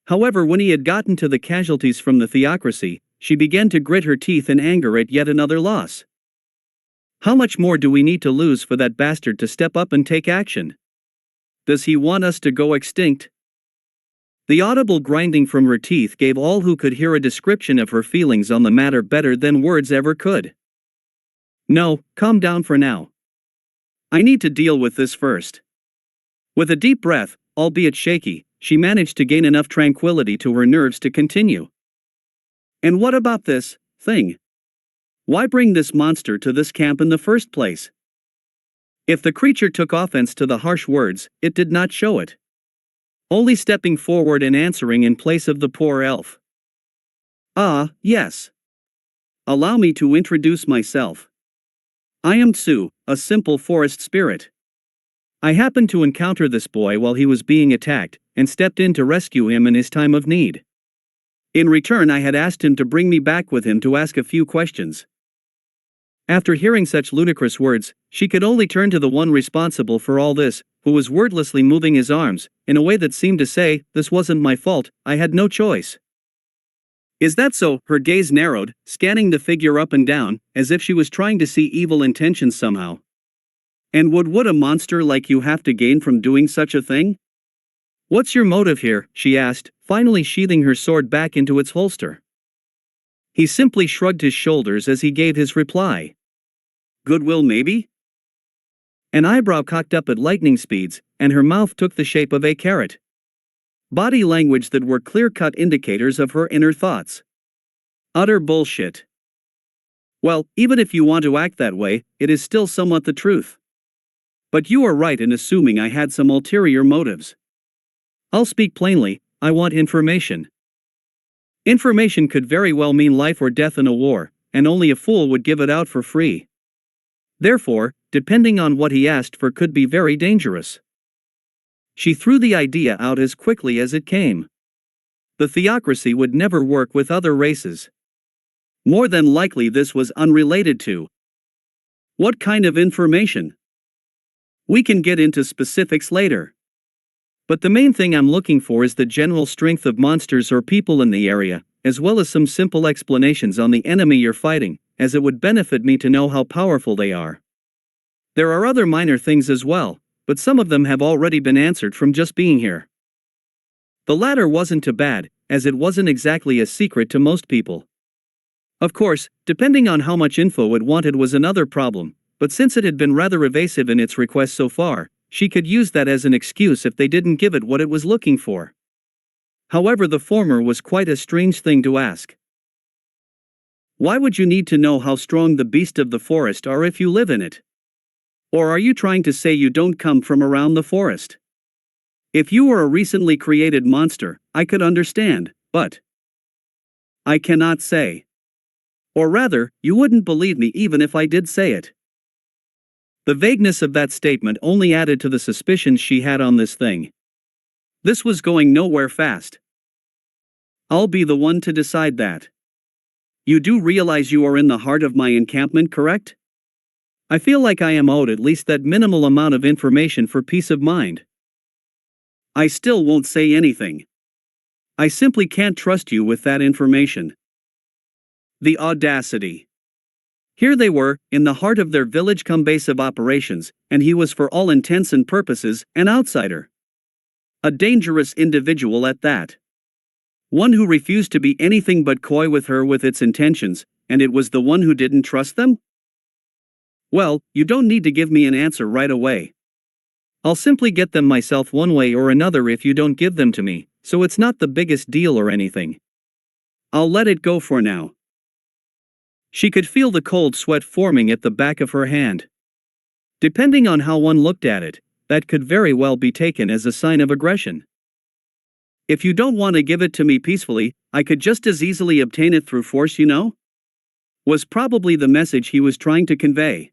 However, when he had gotten to the casualties from the theocracy, she began to grit her teeth in anger at yet another loss. How much more do we need to lose for that bastard to step up and take action? Does he want us to go extinct? The audible grinding from her teeth gave all who could hear a description of her feelings on the matter better than words ever could. No, calm down for now. I need to deal with this first. With a deep breath, albeit shaky, she managed to gain enough tranquility to her nerves to continue. And what about this thing? Why bring this monster to this camp in the first place? If the creature took offense to the harsh words, it did not show it. Only stepping forward and answering in place of the poor elf. Ah, yes. Allow me to introduce myself. I am Tsu, a simple forest spirit. I happened to encounter this boy while he was being attacked, and stepped in to rescue him in his time of need. In return, I had asked him to bring me back with him to ask a few questions. After hearing such ludicrous words, she could only turn to the one responsible for all this, who was wordlessly moving his arms, in a way that seemed to say, "This wasn't my fault, I had no choice." Is that so? Her gaze narrowed, scanning the figure up and down, as if she was trying to see evil intentions somehow. And what would a monster like you have to gain from doing such a thing? What's your motive here? She asked, finally sheathing her sword back into its holster. He simply shrugged his shoulders as he gave his reply. Goodwill, maybe? An eyebrow cocked up at lightning speeds, and her mouth took the shape of a carrot. Body language that were clear-cut indicators of her inner thoughts. Utter bullshit. Well, even if you want to act that way, it is still somewhat the truth. But you are right in assuming I had some ulterior motives. I'll speak plainly, I want information. Information could very well mean life or death in a war, and only a fool would give it out for free. Therefore, depending on what he asked for, could be very dangerous. She threw the idea out as quickly as it came. The theocracy would never work with other races. More than likely this was unrelated to. What kind of information? We can get into specifics later. But the main thing I'm looking for is the general strength of monsters or people in the area, as well as some simple explanations on the enemy you're fighting, as it would benefit me to know how powerful they are. There are other minor things as well, but some of them have already been answered from just being here. The latter wasn't too bad, as it wasn't exactly a secret to most people. Of course, depending on how much info it wanted was another problem, but since it had been rather evasive in its request so far, she could use that as an excuse if they didn't give it what it was looking for. However, the former was quite a strange thing to ask. Why would you need to know how strong the beasts of the forest are if you live in it? Or are you trying to say you don't come from around the forest? If you were a recently created monster, I could understand, but I cannot say. Or rather, you wouldn't believe me even if I did say it. The vagueness of that statement only added to the suspicions she had on this thing. This was going nowhere fast. I'll be the one to decide that. You do realize you are in the heart of my encampment, correct? I feel like I am owed at least that minimal amount of information for peace of mind. I still won't say anything. I simply can't trust you with that information. The audacity. Here they were, in the heart of their village-cum-base of operations, and he was for all intents and purposes, an outsider. A dangerous individual at that. One who refused to be anything but coy with her with its intentions, and it was the one who didn't trust them? Well, you don't need to give me an answer right away. I'll simply get them myself one way or another if you don't give them to me, so it's not the biggest deal or anything. I'll let it go for now. She could feel the cold sweat forming at the back of her hand. Depending on how one looked at it, that could very well be taken as a sign of aggression. If you don't want to give it to me peacefully, I could just as easily obtain it through force, you know? Was probably the message he was trying to convey.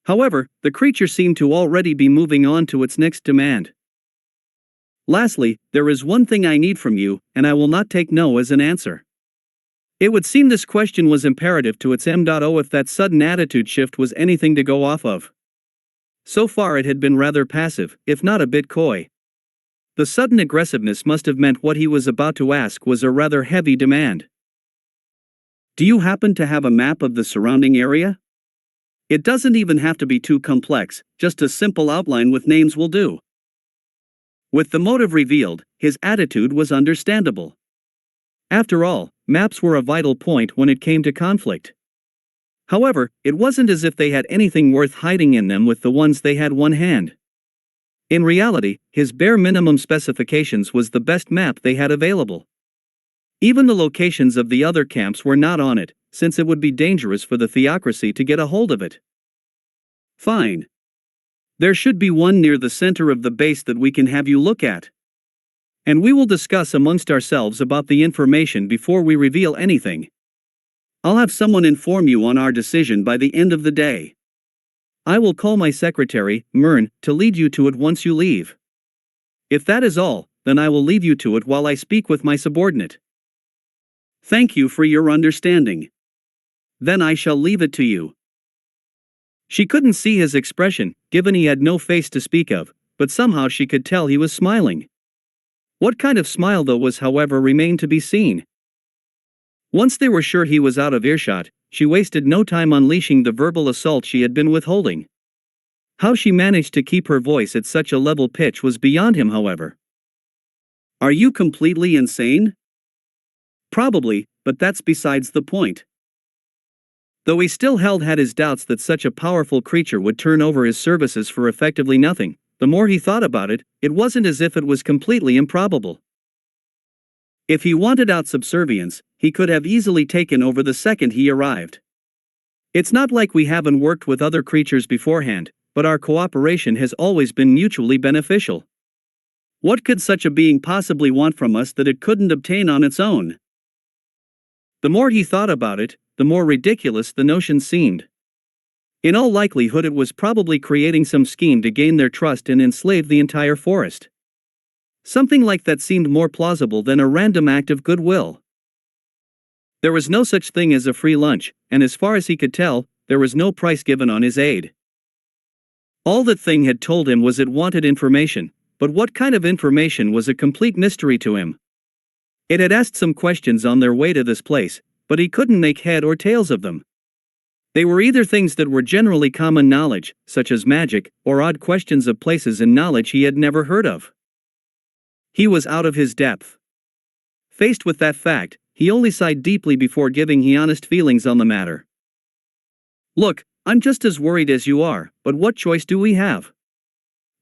However, the creature seemed to already be moving on to its next demand. Lastly, there is one thing I need from you, and I will not take no as an answer. It would seem this question was imperative to its M.O. if that sudden attitude shift was anything to go off of. So far it had been rather passive, if not a bit coy. The sudden aggressiveness must have meant what he was about to ask was a rather heavy demand. Do you happen to have a map of the surrounding area? It doesn't even have to be too complex, just a simple outline with names will do. With the motive revealed, his attitude was understandable. After all, maps were a vital point when it came to conflict. However, it wasn't as if they had anything worth hiding in them with the ones they had on hand. In reality, his bare minimum specifications was the best map they had available. Even the locations of the other camps were not on it, since it would be dangerous for the theocracy to get a hold of it. Fine. There should be one near the center of the base that we can have you look at. And we will discuss amongst ourselves about the information before we reveal anything. I'll have someone inform you on our decision by the end of the day. I will call my secretary, Myrn, to lead you to it once you leave. If that is all, then I will leave you to it while I speak with my subordinate. Thank you for your understanding. Then I shall leave it to you. She couldn't see his expression, given he had no face to speak of, but somehow she could tell he was smiling. What kind of smile though was, however, remained to be seen. Once they were sure he was out of earshot, she wasted no time unleashing the verbal assault she had been withholding. How she managed to keep her voice at such a level pitch was beyond him, however. Are you completely insane? Probably, but that's besides the point. Though he still had his doubts that such a powerful creature would turn over his services for effectively nothing, the more he thought about it, it wasn't as if it was completely improbable. If he wanted out subservience, he could have easily taken over the second he arrived. It's not like we haven't worked with other creatures beforehand, but our cooperation has always been mutually beneficial. What could such a being possibly want from us that it couldn't obtain on its own? The more he thought about it, the more ridiculous the notion seemed. In all likelihood, it was probably creating some scheme to gain their trust and enslave the entire forest. Something like that seemed more plausible than a random act of goodwill. There was no such thing as a free lunch, and as far as he could tell, there was no price given on his aid. All that thing had told him was it wanted information, but what kind of information was a complete mystery to him. It had asked some questions on their way to this place, but he couldn't make head or tails of them. They were either things that were generally common knowledge, such as magic, or odd questions of places and knowledge he had never heard of. He was out of his depth. Faced with that fact, he only sighed deeply before giving his honest feelings on the matter. "Look, I'm just as worried as you are, but what choice do we have?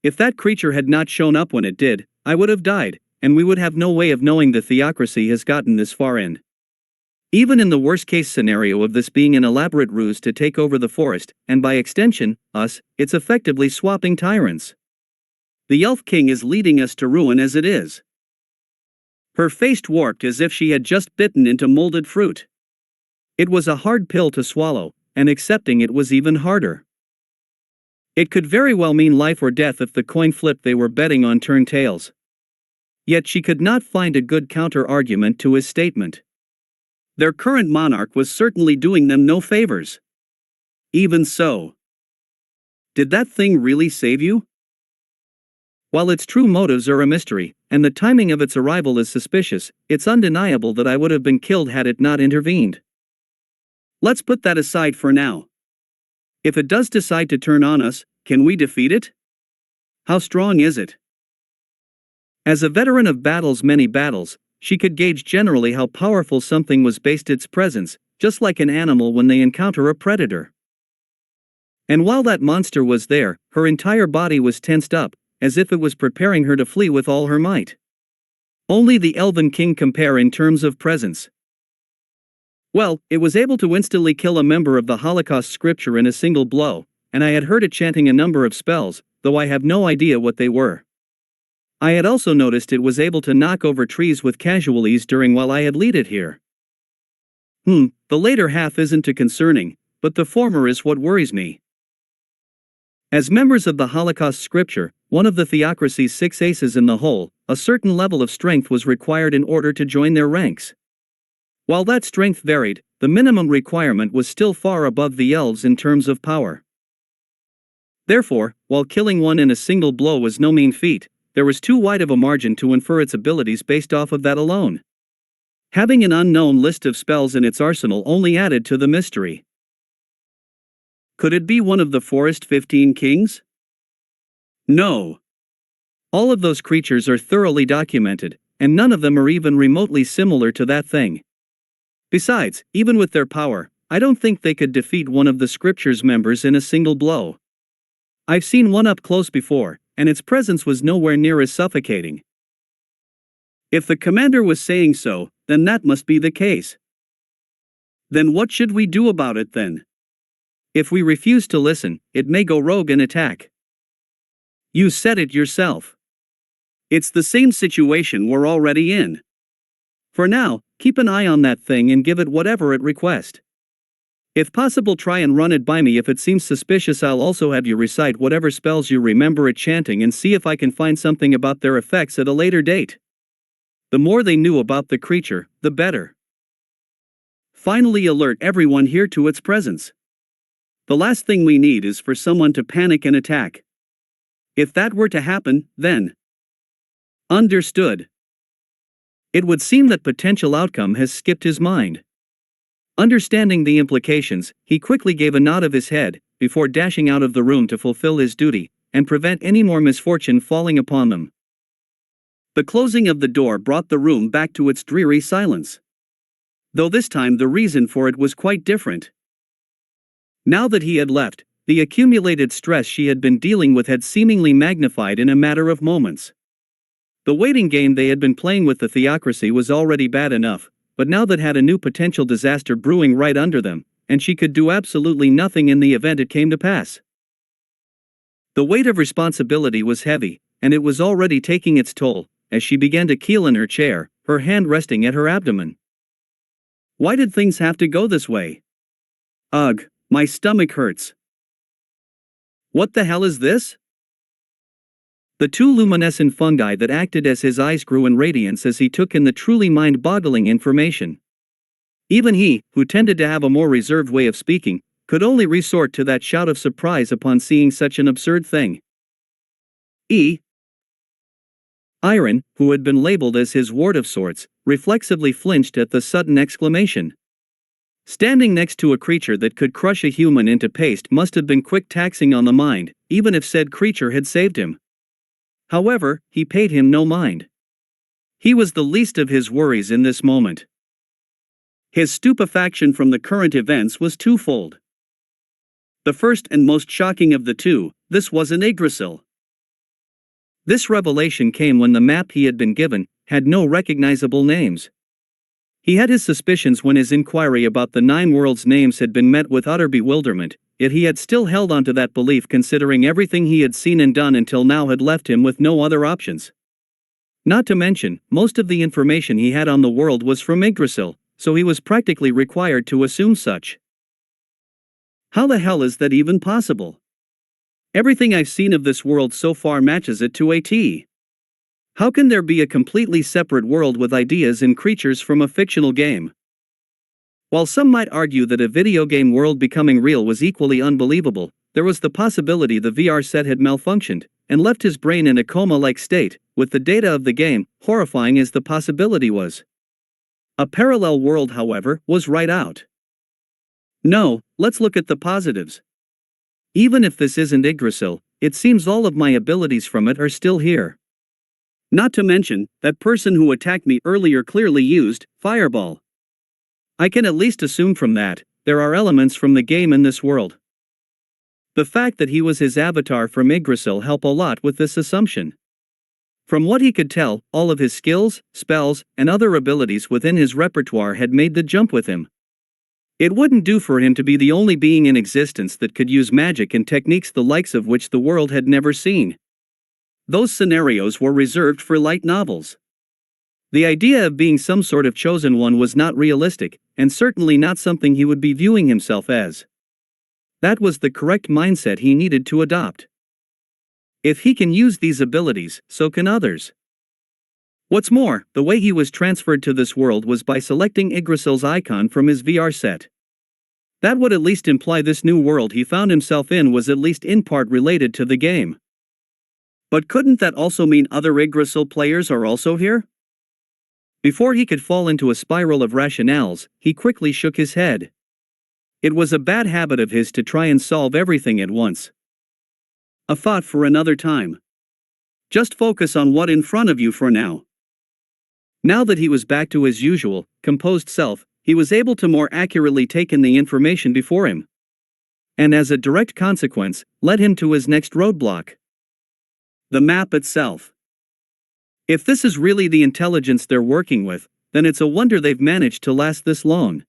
If that creature had not shown up when it did, I would have died, and we would have no way of knowing the theocracy has gotten this far in. Even in the worst-case scenario of this being an elaborate ruse to take over the forest, and by extension, us, it's effectively swapping tyrants. The Elf King is leading us to ruin as it is." Her face warped as if she had just bitten into molded fruit. It was a hard pill to swallow, and accepting it was even harder. It could very well mean life or death if the coin flip they were betting on turned tails. Yet she could not find a good counter-argument to his statement. Their current monarch was certainly doing them no favors. Even so. Did that thing really save you? While its true motives are a mystery, and the timing of its arrival is suspicious, it's undeniable that I would have been killed had it not intervened. Let's put that aside for now. If it does decide to turn on us, can we defeat it? How strong is it? As a veteran of many battles, she could gauge generally how powerful something was based its presence, just like an animal when they encounter a predator. And while that monster was there, her entire body was tensed up, as if it was preparing her to flee with all her might. Only the Elven King compare in terms of presence. Well, it was able to instantly kill a member of the Holocaust scripture in a single blow, and I had heard it chanting a number of spells, though I have no idea what they were. I had also noticed it was able to knock over trees with casual ease while I had led it here. The later half isn't too concerning, but the former is what worries me. As members of the Holocaust scripture, one of the theocracy's 6 aces in the hole, a certain level of strength was required in order to join their ranks. While that strength varied, the minimum requirement was still far above the elves in terms of power. Therefore, while killing one in a single blow was no mean feat, there was too wide of a margin to infer its abilities based off of that alone. Having an unknown list of spells in its arsenal only added to the mystery. Could it be one of the Forest 15 Kings? No. All of those creatures are thoroughly documented, and none of them are even remotely similar to that thing. Besides, even with their power, I don't think they could defeat one of the scripture's members in a single blow. I've seen one up close before, and its presence was nowhere near as suffocating. If the commander was saying so, then that must be the case. Then what should we do about it then? If we refuse to listen, it may go rogue and attack. You said it yourself. It's the same situation we're already in. For now, keep an eye on that thing and give it whatever it requests. If possible, try and run it by me. If it seems suspicious, I'll also have you recite whatever spells you remember it chanting and see if I can find something about their effects at a later date. The more they knew about the creature, the better. Finally, alert everyone here to its presence. The last thing we need is for someone to panic and attack. If that were to happen, then. Understood. It would seem that potential outcome has skipped his mind. Understanding the implications, he quickly gave a nod of his head, before dashing out of the room to fulfill his duty, and prevent any more misfortune falling upon them. The closing of the door brought the room back to its dreary silence. Though this time the reason for it was quite different. Now that he had left, the accumulated stress she had been dealing with had seemingly magnified in a matter of moments. The waiting game they had been playing with the theocracy was already bad enough, but now that had a new potential disaster brewing right under them, and she could do absolutely nothing in the event it came to pass. The weight of responsibility was heavy, and it was already taking its toll, as she began to keel in her chair, her hand resting at her abdomen. Why did things have to go this way? Ugh, my stomach hurts. What the hell is this? The two luminescent fungi that acted as his eyes grew in radiance as he took in the truly mind-boggling information. Even he, who tended to have a more reserved way of speaking, could only resort to that shout of surprise upon seeing such an absurd thing. Iron, who had been labeled as his ward of sorts, reflexively flinched at the sudden exclamation. Standing next to a creature that could crush a human into paste must have been quick taxing on the mind, even if said creature had saved him. However, he paid him no mind. He was the least of his worries in this moment. His stupefaction from the current events was twofold. The first and most shocking of the two, this was an Yggdrasil. This revelation came when the map he had been given had no recognizable names. He had his suspicions when his inquiry about the 9 worlds' names had been met with utter bewilderment, yet he had still held on to that belief considering everything he had seen and done until now had left him with no other options. Not to mention, most of the information he had on the world was from Yggdrasil, so he was practically required to assume such. How the hell is that even possible? Everything I've seen of this world so far matches it to a T. How can there be a completely separate world with ideas and creatures from a fictional game? While some might argue that a video game world becoming real was equally unbelievable, there was the possibility the VR set had malfunctioned and left his brain in a coma-like state, with the data of the game, horrifying as the possibility was. A parallel world, however, was right out. No, let's look at the positives. Even if this isn't Yggdrasil, it seems all of my abilities from it are still here. Not to mention, that person who attacked me earlier clearly used Fireball. I can at least assume from that, there are elements from the game in this world. The fact that he was his avatar from Yggdrasil help a lot with this assumption. From what he could tell, all of his skills, spells, and other abilities within his repertoire had made the jump with him. It wouldn't do for him to be the only being in existence that could use magic and techniques the likes of which the world had never seen. Those scenarios were reserved for light novels. The idea of being some sort of chosen one was not realistic, and certainly not something he would be viewing himself as. That was the correct mindset he needed to adopt. If he can use these abilities, so can others. What's more, the way he was transferred to this world was by selecting Yggdrasil's icon from his VR set. That would at least imply this new world he found himself in was at least in part related to the game. But couldn't that also mean other Yggdrasil players are also here? Before he could fall into a spiral of rationales, he quickly shook his head. It was a bad habit of his to try and solve everything at once. A thought for another time. Just focus on what's in front of you for now. Now that he was back to his usual, composed self, he was able to more accurately take in the information before him. And as a direct consequence, led him to his next roadblock. The map itself. If this is really the intelligence they're working with, then it's a wonder they've managed to last this long.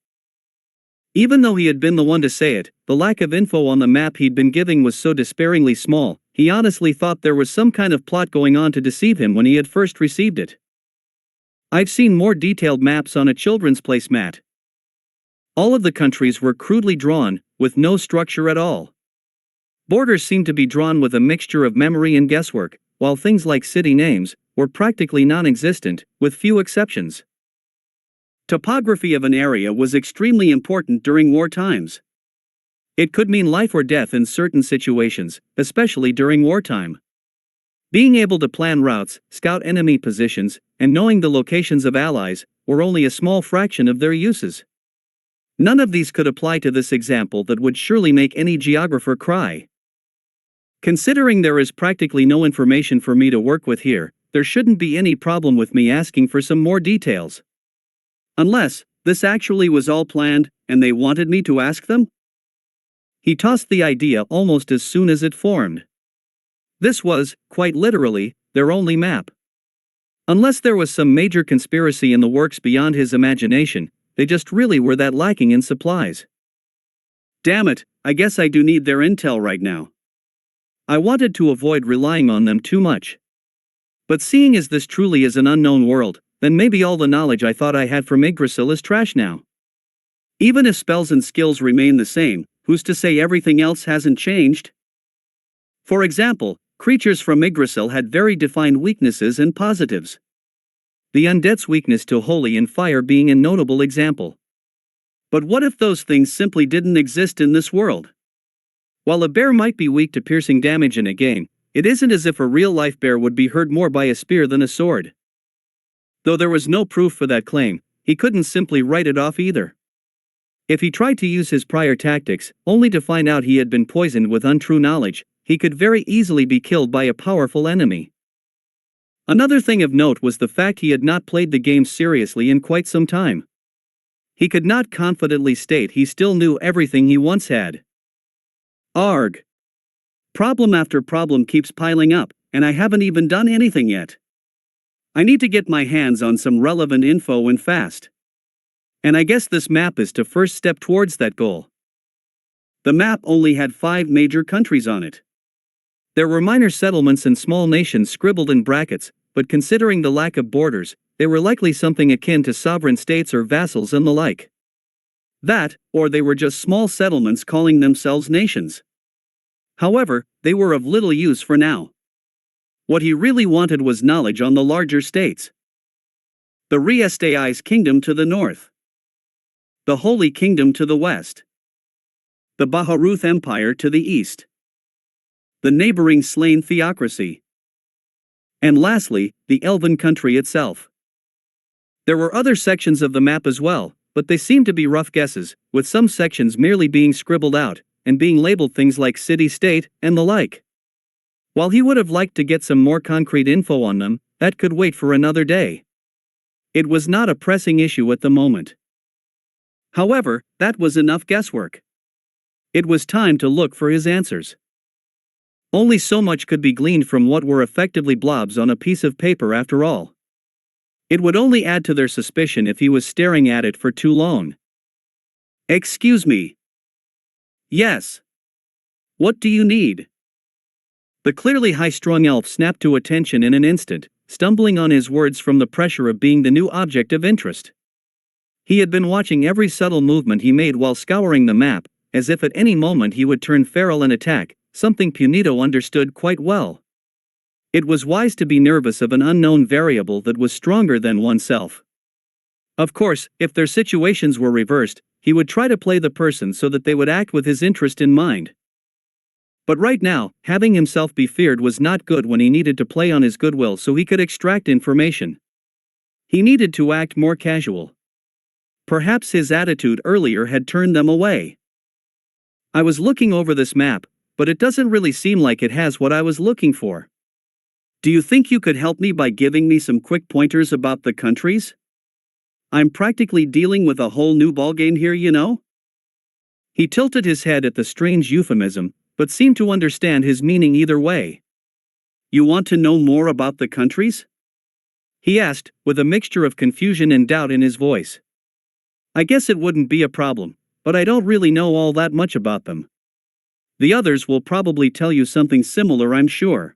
Even though he had been the one to say it, the lack of info on the map he'd been giving was so despairingly small, he honestly thought there was some kind of plot going on to deceive him when he had first received it. I've seen more detailed maps on a children's placemat. All of the countries were crudely drawn, with no structure at all. Borders seemed to be drawn with a mixture of memory and guesswork, while things like city names were practically non-existent, with few exceptions. Topography of an area was extremely important during war times. It could mean life or death in certain situations, especially during wartime. Being able to plan routes, scout enemy positions, and knowing the locations of allies were only a small fraction of their uses. None of these could apply to this example that would surely make any geographer cry. Considering there is practically no information for me to work with here, there shouldn't be any problem with me asking for some more details. Unless, this actually was all planned, and they wanted me to ask them? He tossed the idea almost as soon as it formed. This was, quite literally, their only map. Unless there was some major conspiracy in the works beyond his imagination, they just really were that lacking in supplies. Damn it, I guess I do need their intel right now. I wanted to avoid relying on them too much. But seeing as this truly is an unknown world, then maybe all the knowledge I thought I had from Yggdrasil is trash now. Even if spells and skills remain the same, who's to say everything else hasn't changed? For example, creatures from Yggdrasil had very defined weaknesses and positives. The undead's weakness to holy and fire being a notable example. But what if those things simply didn't exist in this world? While a bear might be weak to piercing damage in a game, it isn't as if a real-life bear would be hurt more by a spear than a sword. Though there was no proof for that claim, he couldn't simply write it off either. If he tried to use his prior tactics, only to find out he had been poisoned with untrue knowledge, he could very easily be killed by a powerful enemy. Another thing of note was the fact he had not played the game seriously in quite some time. He could not confidently state he still knew everything he once had. Arg. Problem after problem keeps piling up, and I haven't even done anything yet. I need to get my hands on some relevant info and fast. And I guess this map is the first step towards that goal. The map only had 5 major countries on it. There were minor settlements and small nations scribbled in brackets, but considering the lack of borders, they were likely something akin to sovereign states or vassals and the like. That, or they were just small settlements calling themselves nations. However, they were of little use for now. What he really wanted was knowledge on the larger states. The Riestai's kingdom to the north. The Holy Kingdom to the west. The Baharuth Empire to the east. The neighboring slain theocracy. And lastly, the Elven country itself. There were other sections of the map as well, but they seemed to be rough guesses, with some sections merely being scribbled out, and being labeled things like city-state, and the like. While he would have liked to get some more concrete info on them, that could wait for another day. It was not a pressing issue at the moment. However, that was enough guesswork. It was time to look for his answers. Only so much could be gleaned from what were effectively blobs on a piece of paper after all. It would only add to their suspicion if he was staring at it for too long. Excuse me. Yes. What do you need? The clearly high-strung elf snapped to attention in an instant, stumbling on his words from the pressure of being the new object of interest. He had been watching every subtle movement he made while scouring the map, as if at any moment he would turn feral and attack, something Punito understood quite well. It was wise to be nervous of an unknown variable that was stronger than oneself. Of course, if their situations were reversed, he would try to play the person so that they would act with his interest in mind. But right now, having himself be feared was not good when he needed to play on his goodwill so he could extract information. He needed to act more casual. Perhaps his attitude earlier had turned them away. I was looking over this map, but it doesn't really seem like it has what I was looking for. Do you think you could help me by giving me some quick pointers about the countries? I'm practically dealing with a whole new ballgame here, you know? He tilted his head at the strange euphemism, but seemed to understand his meaning either way. You want to know more about the countries? He asked, with a mixture of confusion and doubt in his voice. I guess it wouldn't be a problem, but I don't really know all that much about them. The others will probably tell you something similar, I'm sure.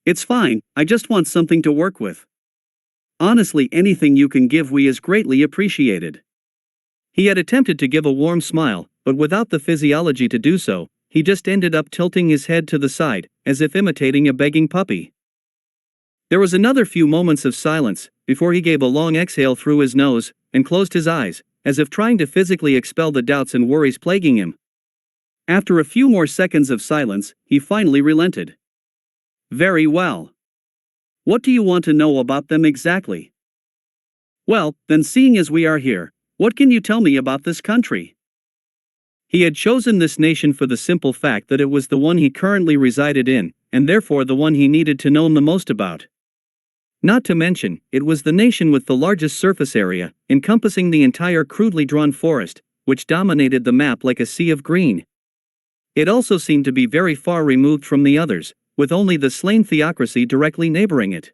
It's fine, I just want something to work with. Honestly, anything you can give we is greatly appreciated. He had attempted to give a warm smile, but without the physiology to do so, he just ended up tilting his head to the side, as if imitating a begging puppy. There was another few moments of silence, before he gave a long exhale through his nose, and closed his eyes, as if trying to physically expel the doubts and worries plaguing him. After a few more seconds of silence, he finally relented. Very well. What do you want to know about them exactly? Well, then, seeing as we are here, what can you tell me about this country? He had chosen this nation for the simple fact that it was the one he currently resided in, and therefore the one he needed to know the most about. Not to mention, it was the nation with the largest surface area, encompassing the entire crudely drawn forest, which dominated the map like a sea of green. It also seemed to be very far removed from the others, with only the slain theocracy directly neighboring it.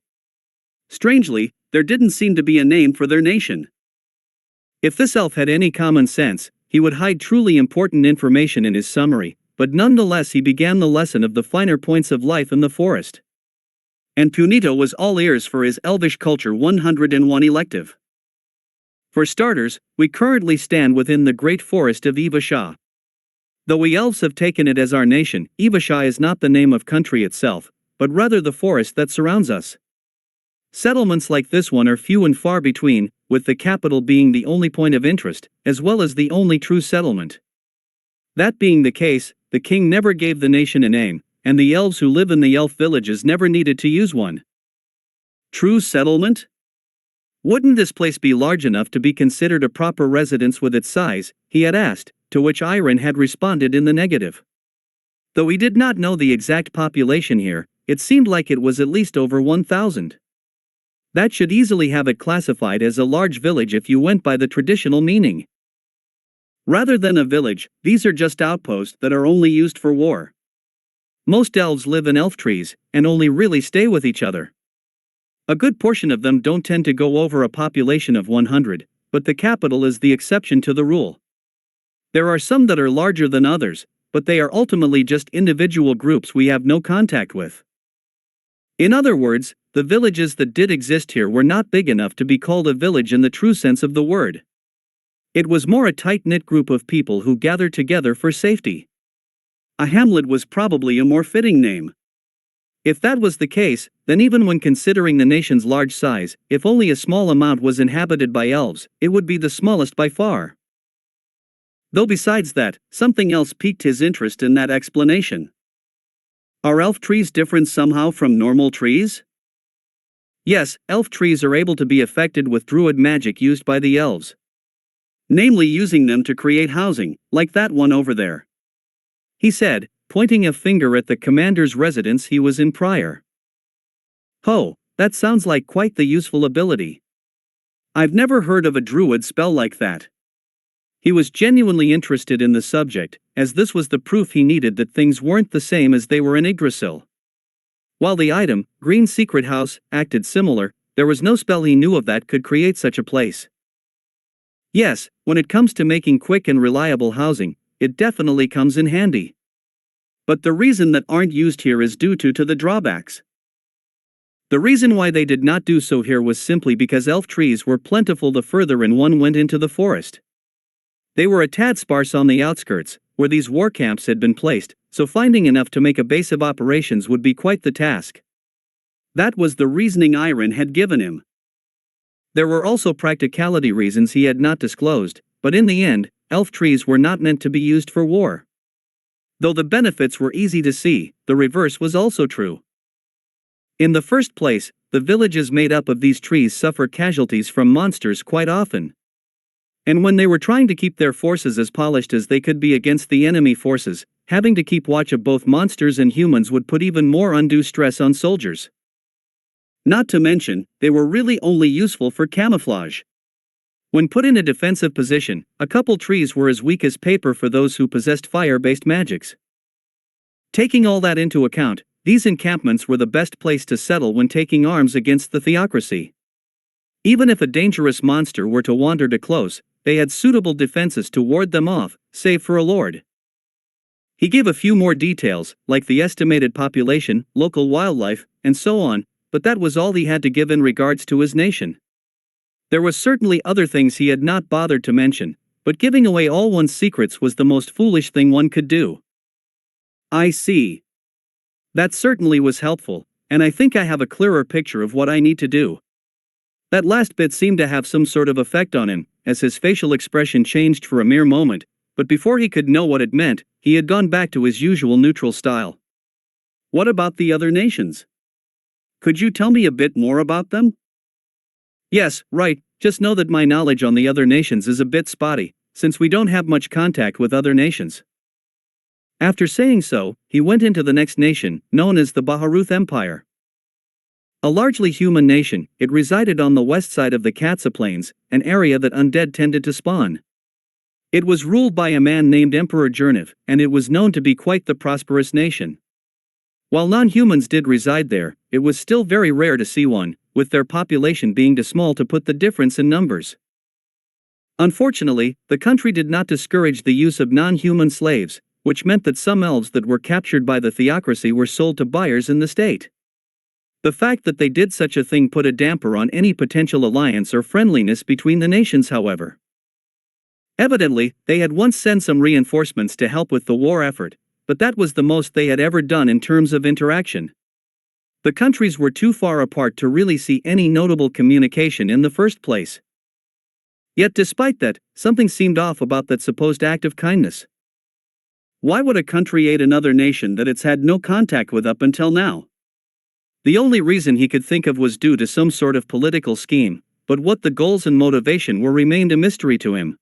Strangely, there didn't seem to be a name for their nation. If this elf had any common sense, he would hide truly important information in his summary, but nonetheless he began the lesson of the finer points of life in the forest. And Punito was all ears for his Elvish Culture 101 elective. For starters, we currently stand within the Great Forest of Ivashah. Though we elves have taken it as our nation, Eveshai is not the name of country itself, but rather the forest that surrounds us. Settlements like this one are few and far between, with the capital being the only point of interest, as well as the only true settlement. That being the case, the king never gave the nation a name, and the elves who live in the elf villages never needed to use one. True settlement? Wouldn't this place be large enough to be considered a proper residence with its size, he had asked, to which Iron had responded in the negative. Though he did not know the exact population here, it seemed like it was at least over 1,000. That should easily have it classified as a large village if you went by the traditional meaning. Rather than a village, these are just outposts that are only used for war. Most elves live in elf trees, and only really stay with each other. A good portion of them don't tend to go over a population of 100, but the capital is the exception to the rule. There are some that are larger than others, but they are ultimately just individual groups we have no contact with. In other words, the villages that did exist here were not big enough to be called a village in the true sense of the word. It was more a tight-knit group of people who gathered together for safety. A hamlet was probably a more fitting name. If that was the case, then even when considering the nation's large size, if only a small amount was inhabited by elves, it would be the smallest by far. Though besides that, something else piqued his interest in that explanation. Are elf trees different somehow from normal trees? Yes, elf trees are able to be affected with druid magic used by the elves. Namely using them to create housing, like that one over there. He said, pointing a finger at the commander's residence he was in prior. Ho, that sounds like quite the useful ability. I've never heard of a druid spell like that. He was genuinely interested in the subject, as this was the proof he needed that things weren't the same as they were in Yggdrasil. While the item, Green Secret House, acted similar, there was no spell he knew of that could create such a place. Yes, when it comes to making quick and reliable housing, it definitely comes in handy. But the reason that aren't used here is due to the drawbacks. The reason why they did not do so here was simply because elf trees were plentiful the further in one went into the forest. They were a tad sparse on the outskirts, where these war camps had been placed, so finding enough to make a base of operations would be quite the task. That was the reasoning Iron had given him. There were also practicality reasons he had not disclosed, but in the end, elf trees were not meant to be used for war. Though the benefits were easy to see, the reverse was also true. In the first place, the villages made up of these trees suffer casualties from monsters quite often. And when they were trying to keep their forces as polished as they could be against the enemy forces, having to keep watch of both monsters and humans would put even more undue stress on soldiers. Not to mention, they were really only useful for camouflage. When put in a defensive position, a couple trees were as weak as paper for those who possessed fire-based magics. Taking all that into account, these encampments were the best place to settle when taking arms against the theocracy. Even if a dangerous monster were to wander too close, they had suitable defenses to ward them off, save for a lord. He gave a few more details, like the estimated population, local wildlife, and so on, but that was all he had to give in regards to his nation. There was certainly other things he had not bothered to mention, but giving away all one's secrets was the most foolish thing one could do. I see. That certainly was helpful, and I think I have a clearer picture of what I need to do. That last bit seemed to have some sort of effect on him, as his facial expression changed for a mere moment, but before he could know what it meant, he had gone back to his usual neutral style. What about the other nations? Could you tell me a bit more about them? Yes, right, just know that my knowledge on the other nations is a bit spotty, since we don't have much contact with other nations. After saying so, he went into the next nation, known as the Baharuth Empire. A largely human nation, it resided on the west side of the Katsa Plains, an area that undead tended to spawn. It was ruled by a man named Emperor Jerniv, and it was known to be quite the prosperous nation. While non-humans did reside there, it was still very rare to see one, with their population being too small to put the difference in numbers. Unfortunately, the country did not discourage the use of non-human slaves, which meant that some elves that were captured by the theocracy were sold to buyers in the state. The fact that they did such a thing put a damper on any potential alliance or friendliness between the nations, however. Evidently, they had once sent some reinforcements to help with the war effort, but that was the most they had ever done in terms of interaction. The countries were too far apart to really see any notable communication in the first place. Yet despite that, something seemed off about that supposed act of kindness. Why would a country aid another nation that it's had no contact with up until now? The only reason he could think of was due to some sort of political scheme, but what the goals and motivation were remained a mystery to him.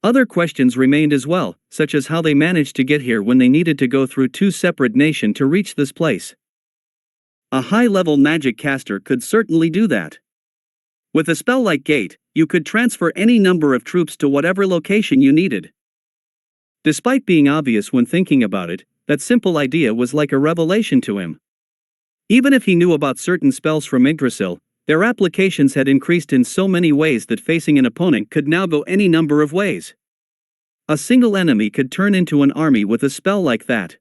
Other questions remained as well, such as how they managed to get here when they needed to go through two separate nations to reach this place. A high-level magic caster could certainly do that. With a spell like Gate, you could transfer any number of troops to whatever location you needed. Despite being obvious when thinking about it, that simple idea was like a revelation to him. Even if he knew about certain spells from Yggdrasil, their applications had increased in so many ways that facing an opponent could now go any number of ways. A single enemy could turn into an army with a spell like that.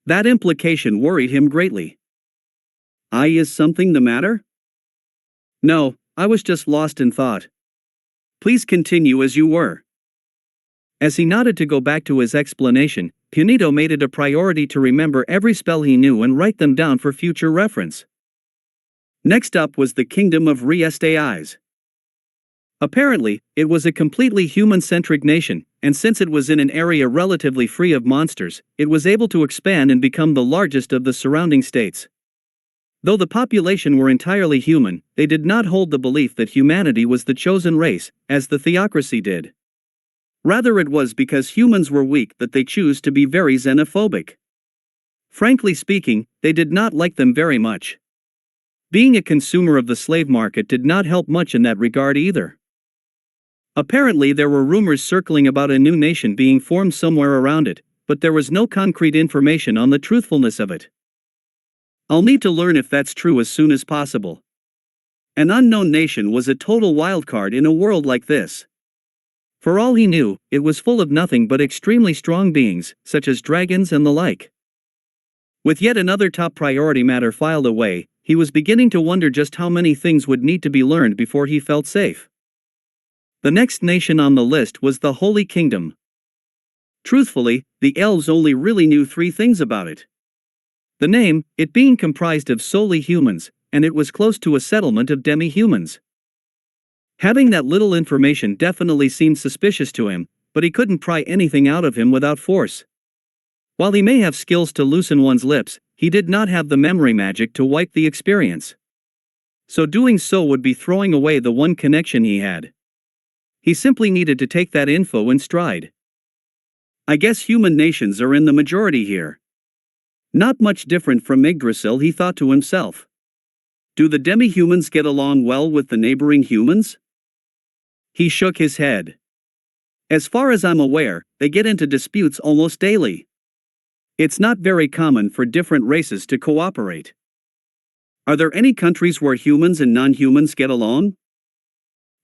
That implication worried him greatly. Is something the matter? No, I was just lost in thought. Please continue as you were. As he nodded to go back to his explanation, Punito made it a priority to remember every spell he knew and write them down for future reference. Next up was the kingdom of Ainz. Apparently, it was a completely human-centric nation, and since it was in an area relatively free of monsters, it was able to expand and become the largest of the surrounding states. Though the population were entirely human, they did not hold the belief that humanity was the chosen race, as the theocracy did. Rather, it was because humans were weak that they chose to be very xenophobic. Frankly speaking, they did not like them very much. Being a consumer of the slave market did not help much in that regard either. Apparently, there were rumors circling about a new nation being formed somewhere around it, but there was no concrete information on the truthfulness of it. I'll need to learn if that's true as soon as possible. An unknown nation was a total wildcard in a world like this. For all he knew, it was full of nothing but extremely strong beings, such as dragons and the like. With yet another top priority matter filed away, he was beginning to wonder just how many things would need to be learned before he felt safe. The next nation on the list was the Holy Kingdom. Truthfully, the elves only really knew 3 things about it. The name, it being comprised of solely humans, and it was close to a settlement of demi-humans. Having that little information definitely seemed suspicious to him, but he couldn't pry anything out of him without force. While he may have skills to loosen one's lips, he did not have the memory magic to wipe the experience. So doing so would be throwing away the one connection he had. He simply needed to take that info in stride. I guess human nations are in the majority here. Not much different from Yggdrasil, he thought to himself. Do the demi-humans get along well with the neighboring humans? He shook his head. As far as I'm aware, they get into disputes almost daily. It's not very common for different races to cooperate. Are there any countries where humans and non-humans get along?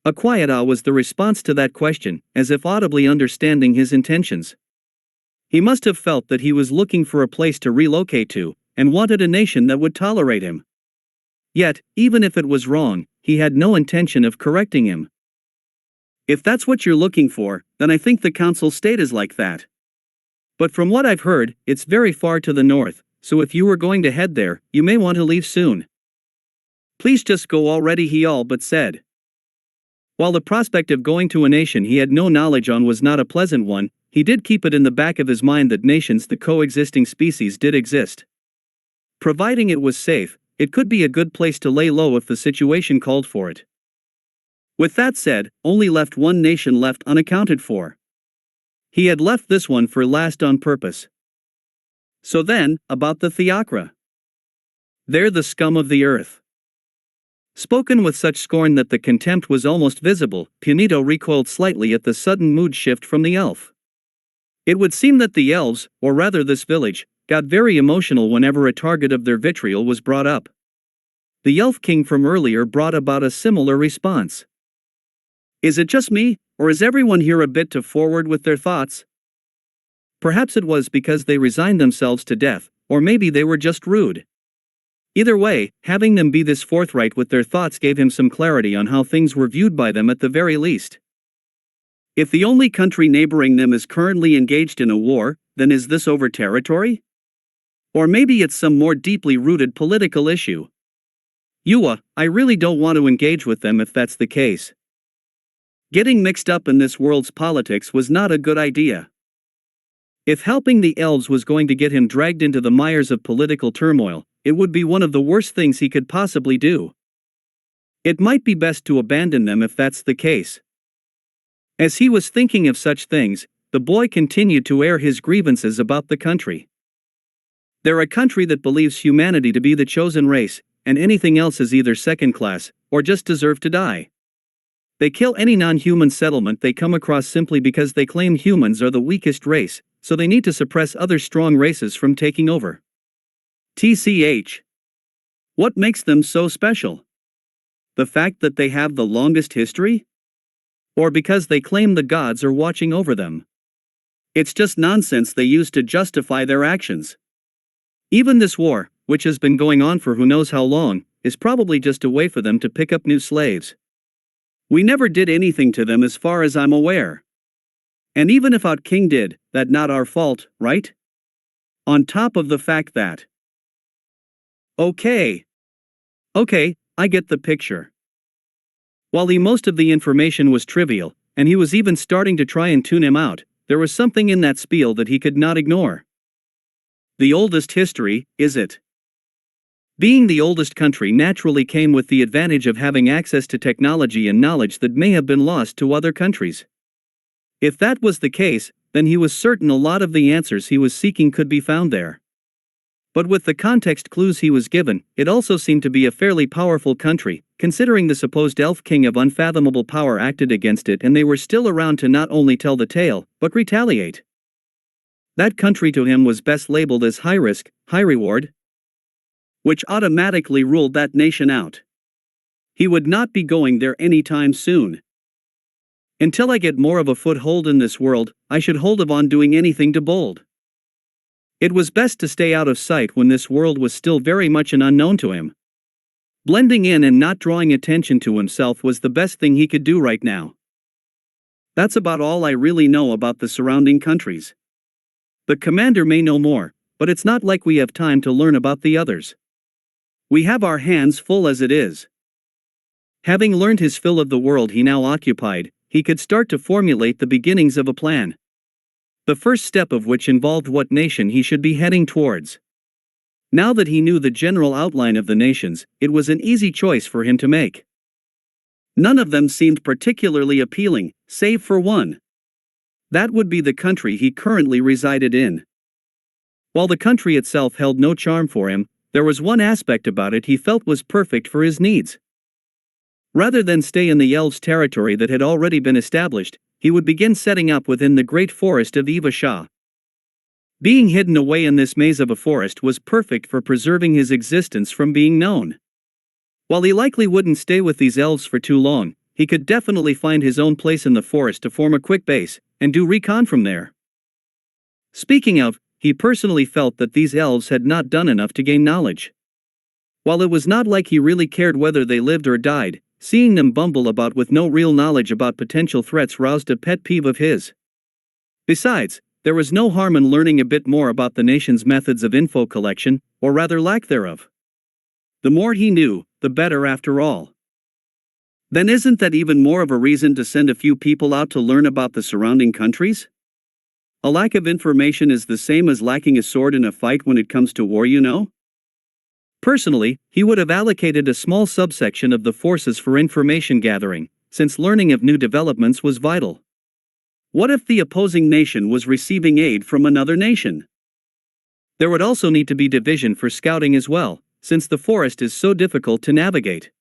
A quiet ah was the response to that question, as if audibly understanding his intentions. He must have felt that he was looking for a place to relocate to, and wanted a nation that would tolerate him. Yet, even if it was wrong, he had no intention of correcting him. If that's what you're looking for, then I think the council state is like that. But from what I've heard, it's very far to the north, so if you were going to head there, you may want to leave soon. Please just go already, he all but said. While the prospect of going to a nation he had no knowledge on was not a pleasant one, he did keep it in the back of his mind that nations, the coexisting species, did exist. Providing it was safe, it could be a good place to lay low if the situation called for it. With that said, only left one nation left unaccounted for. He had left this one for last on purpose. So then, about the Theocra. They're the scum of the earth. Spoken with such scorn that the contempt was almost visible, Punito recoiled slightly at the sudden mood shift from the elf. It would seem that the elves, or rather this village, got very emotional whenever a target of their vitriol was brought up. The elf king from earlier brought about a similar response. Is it just me, or is everyone here a bit too forward with their thoughts? Perhaps it was because they resigned themselves to death, or maybe they were just rude. Either way, having them be this forthright with their thoughts gave him some clarity on how things were viewed by them at the very least. If the only country neighboring them is currently engaged in a war, then is this over territory? Or maybe it's some more deeply rooted political issue. I really don't want to engage with them if that's the case. Getting mixed up in this world's politics was not a good idea. If helping the elves was going to get him dragged into the mires of political turmoil, it would be one of the worst things he could possibly do. It might be best to abandon them if that's the case. As he was thinking of such things, the boy continued to air his grievances about the country. They're a country that believes humanity to be the chosen race, and anything else is either second class, or just deserve to die. They kill any non-human settlement they come across simply because they claim humans are the weakest race, so they need to suppress other strong races from taking over. TCH. What makes them so special? The fact that they have the longest history? Or because they claim the gods are watching over them? It's just nonsense they use to justify their actions. Even this war, which has been going on for who knows how long, is probably just a way for them to pick up new slaves. We never did anything to them as far as I'm aware. And even if our king did, that's not our fault, right? On top of the fact that... Okay, I get the picture. While most of the information was trivial, and he was even starting to try and tune him out, there was something in that spiel that he could not ignore. The oldest history, is it? Being the oldest country naturally came with the advantage of having access to technology and knowledge that may have been lost to other countries. If that was the case, then he was certain a lot of the answers he was seeking could be found there. But with the context clues he was given, it also seemed to be a fairly powerful country, considering the supposed elf king of unfathomable power acted against it and they were still around to not only tell the tale, but retaliate. That country to him was best labeled as high risk, high reward, which automatically ruled that nation out. He would not be going there anytime soon. Until I get more of a foothold in this world, I should hold off on doing anything too bold. It was best to stay out of sight when this world was still very much an unknown to him. Blending in and not drawing attention to himself was the best thing he could do right now. That's about all I really know about the surrounding countries. The commander may know more, but it's not like we have time to learn about the others. We have our hands full as it is. Having learned his fill of the world he now occupied, he could start to formulate the beginnings of a plan. The first step of which involved what nation he should be heading towards. Now that he knew the general outline of the nations, it was an easy choice for him to make. None of them seemed particularly appealing, save for one. That would be the country he currently resided in. While the country itself held no charm for him, there was one aspect about it he felt was perfect for his needs. Rather than stay in the elves' territory that had already been established, he would begin setting up within the great forest of Eva Shah. Being hidden away in this maze of a forest was perfect for preserving his existence from being known. While he likely wouldn't stay with these elves for too long, he could definitely find his own place in the forest to form a quick base, and do recon from there. Speaking of, he personally felt that these elves had not done enough to gain knowledge. While it was not like he really cared whether they lived or died, seeing them bumble about with no real knowledge about potential threats roused a pet peeve of his. Besides, there was no harm in learning a bit more about the nation's methods of info collection, or rather lack thereof. The more he knew, the better after all. Then isn't that even more of a reason to send a few people out to learn about the surrounding countries? A lack of information is the same as lacking a sword in a fight when it comes to war, you know? Personally, he would have allocated a small subsection of the forces for information gathering, since learning of new developments was vital. What if the opposing nation was receiving aid from another nation? There would also need to be division for scouting as well, since the forest is so difficult to navigate.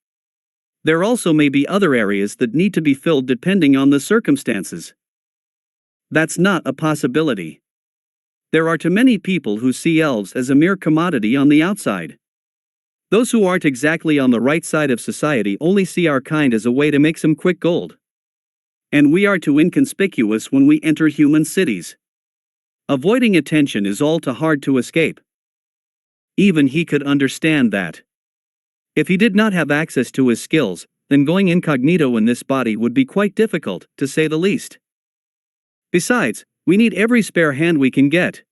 There also may be other areas that need to be filled depending on the circumstances. That's not a possibility. There are too many people who see elves as a mere commodity on the outside. Those who aren't exactly on the right side of society only see our kind as a way to make some quick gold. And we are too inconspicuous when we enter human cities. Avoiding attention is all too hard to escape. Even he could understand that. If he did not have access to his skills, then going incognito in this body would be quite difficult, to say the least. Besides, we need every spare hand we can get.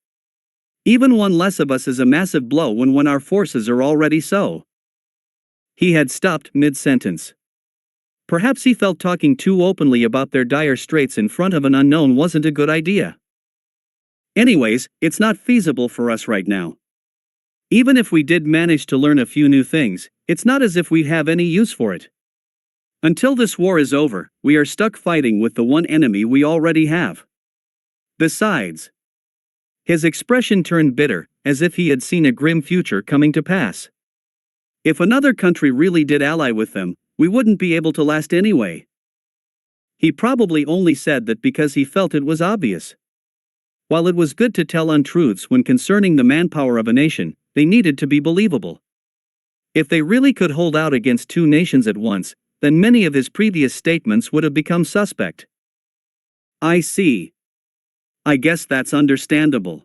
Even one less of us is a massive blow when our forces are already so. He had stopped mid-sentence. Perhaps he felt talking too openly about their dire straits in front of an unknown wasn't a good idea. Anyways, it's not feasible for us right now. Even if we did manage to learn a few new things, it's not as if we have any use for it. Until this war is over, we are stuck fighting with the one enemy we already have. Besides, his expression turned bitter, as if he had seen a grim future coming to pass. If another country really did ally with them, we wouldn't be able to last anyway. He probably only said that because he felt it was obvious. While it was good to tell untruths when concerning the manpower of a nation, they needed to be believable. If they really could hold out against two nations at once, then many of his previous statements would have become suspect. I see. I guess that's understandable.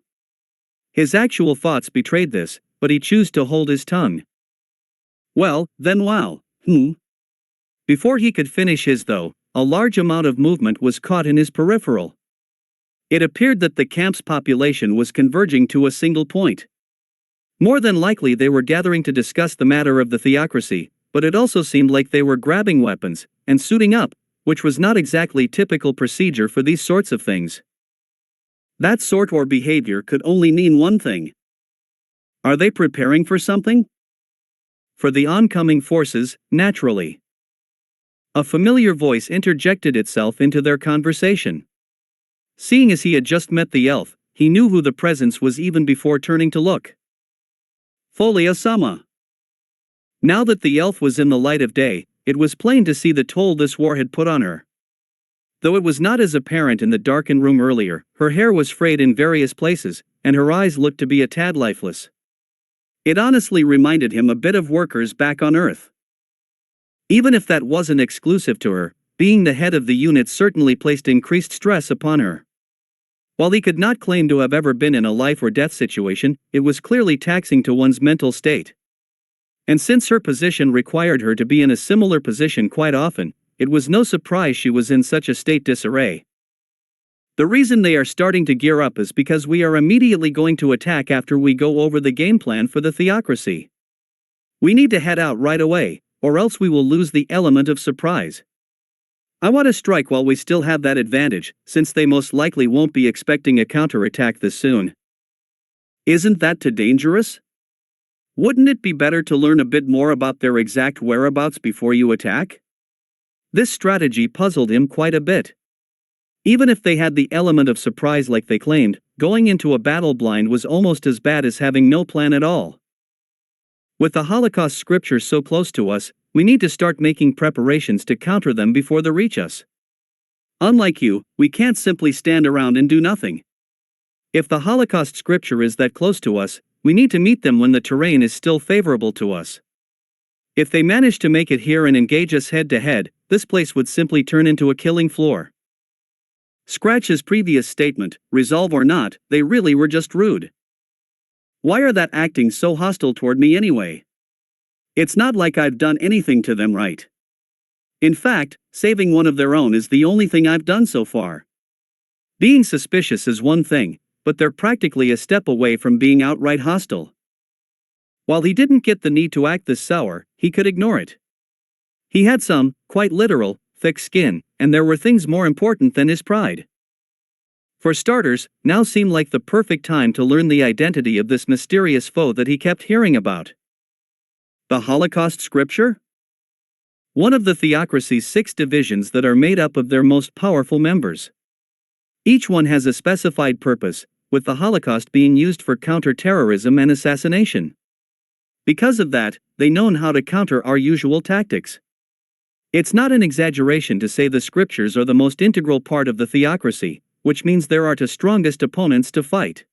His actual thoughts betrayed this, but he chose to hold his tongue. Well, then wow. Before he could finish his though, a large amount of movement was caught in his peripheral. It appeared that the camp's population was converging to a single point. More than likely they were gathering to discuss the matter of the theocracy, but it also seemed like they were grabbing weapons and suiting up, which was not exactly typical procedure for these sorts of things. That sort or behavior could only mean one thing. Are they preparing for something? For the oncoming forces, naturally. A familiar voice interjected itself into their conversation. Seeing as he had just met the elf, he knew who the presence was even before turning to look. Folia-sama. Now that the elf was in the light of day, it was plain to see the toll this war had put on her. Though it was not as apparent in the darkened room earlier, her hair was frayed in various places, and her eyes looked to be a tad lifeless. It honestly reminded him a bit of workers back on Earth. Even if that wasn't exclusive to her, being the head of the unit certainly placed increased stress upon her. While he could not claim to have ever been in a life or death situation, it was clearly taxing to one's mental state. And since her position required her to be in a similar position quite often, it was no surprise she was in such a state disarray. The reason they are starting to gear up is because we are immediately going to attack after we go over the game plan for the theocracy. We need to head out right away, or else we will lose the element of surprise. I want to strike while we still have that advantage, since they most likely won't be expecting a counterattack this soon. Isn't that too dangerous? Wouldn't it be better to learn a bit more about their exact whereabouts before you attack? This strategy puzzled him quite a bit. Even if they had the element of surprise like they claimed, going into a battle blind was almost as bad as having no plan at all. With the Holocaust scriptures so close to us, we need to start making preparations to counter them before they reach us. Unlike you, we can't simply stand around and do nothing. If the Holocaust scripture is that close to us, we need to meet them when the terrain is still favorable to us. If they manage to make it here and engage us head to head, this place would simply turn into a killing floor. Scratch his previous statement, resolve or not, they really were just rude. Why are they acting so hostile toward me anyway? It's not like I've done anything to them, right? In fact, saving one of their own is the only thing I've done so far. Being suspicious is one thing, but they're practically a step away from being outright hostile. While he didn't get the need to act this sour, he could ignore it. He had some, quite literal, thick skin, and there were things more important than his pride. For starters, now seemed like the perfect time to learn the identity of this mysterious foe that he kept hearing about. The Holocaust scripture? One of the theocracy's 6 divisions that are made up of their most powerful members. Each one has a specified purpose, with the Holocaust being used for counter-terrorism and assassination. Because of that, they know how to counter our usual tactics. It's not an exaggeration to say the scriptures are the most integral part of the theocracy, which means there are the strongest opponents to fight.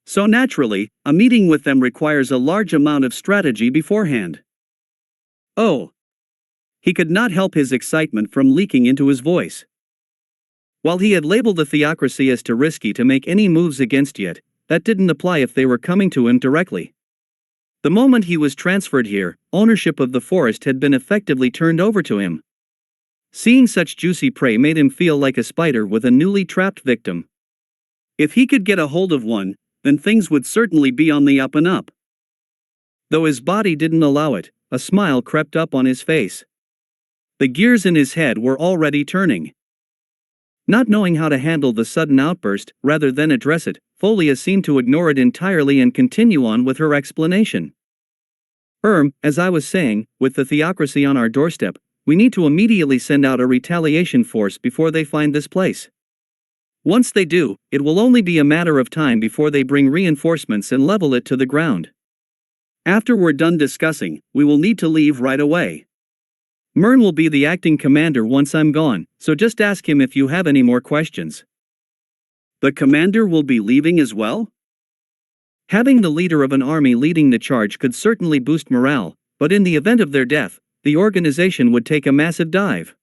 So naturally, a meeting with them requires a large amount of strategy beforehand. Oh! He could not help his excitement from leaking into his voice. While he had labeled the theocracy as too risky to make any moves against yet, that didn't apply if they were coming to him directly. The moment he was transferred here, ownership of the forest had been effectively turned over to him. Seeing such juicy prey made him feel like a spider with a newly trapped victim. If he could get a hold of one, then things would certainly be on the up and up. Though his body didn't allow it, a smile crept up on his face. The gears in his head were already turning. Not knowing how to handle the sudden outburst, rather than address it, Folia seemed to ignore it entirely and continue on with her explanation. As I was saying, with the theocracy on our doorstep, we need to immediately send out a retaliation force before they find this place. Once they do, it will only be a matter of time before they bring reinforcements and level it to the ground. After we're done discussing, we will need to leave right away. Mern will be the acting commander once I'm gone, so just ask him if you have any more questions. The commander will be leaving as well? Having the leader of an army leading the charge could certainly boost morale, but in the event of their death, the organization would take a massive dive.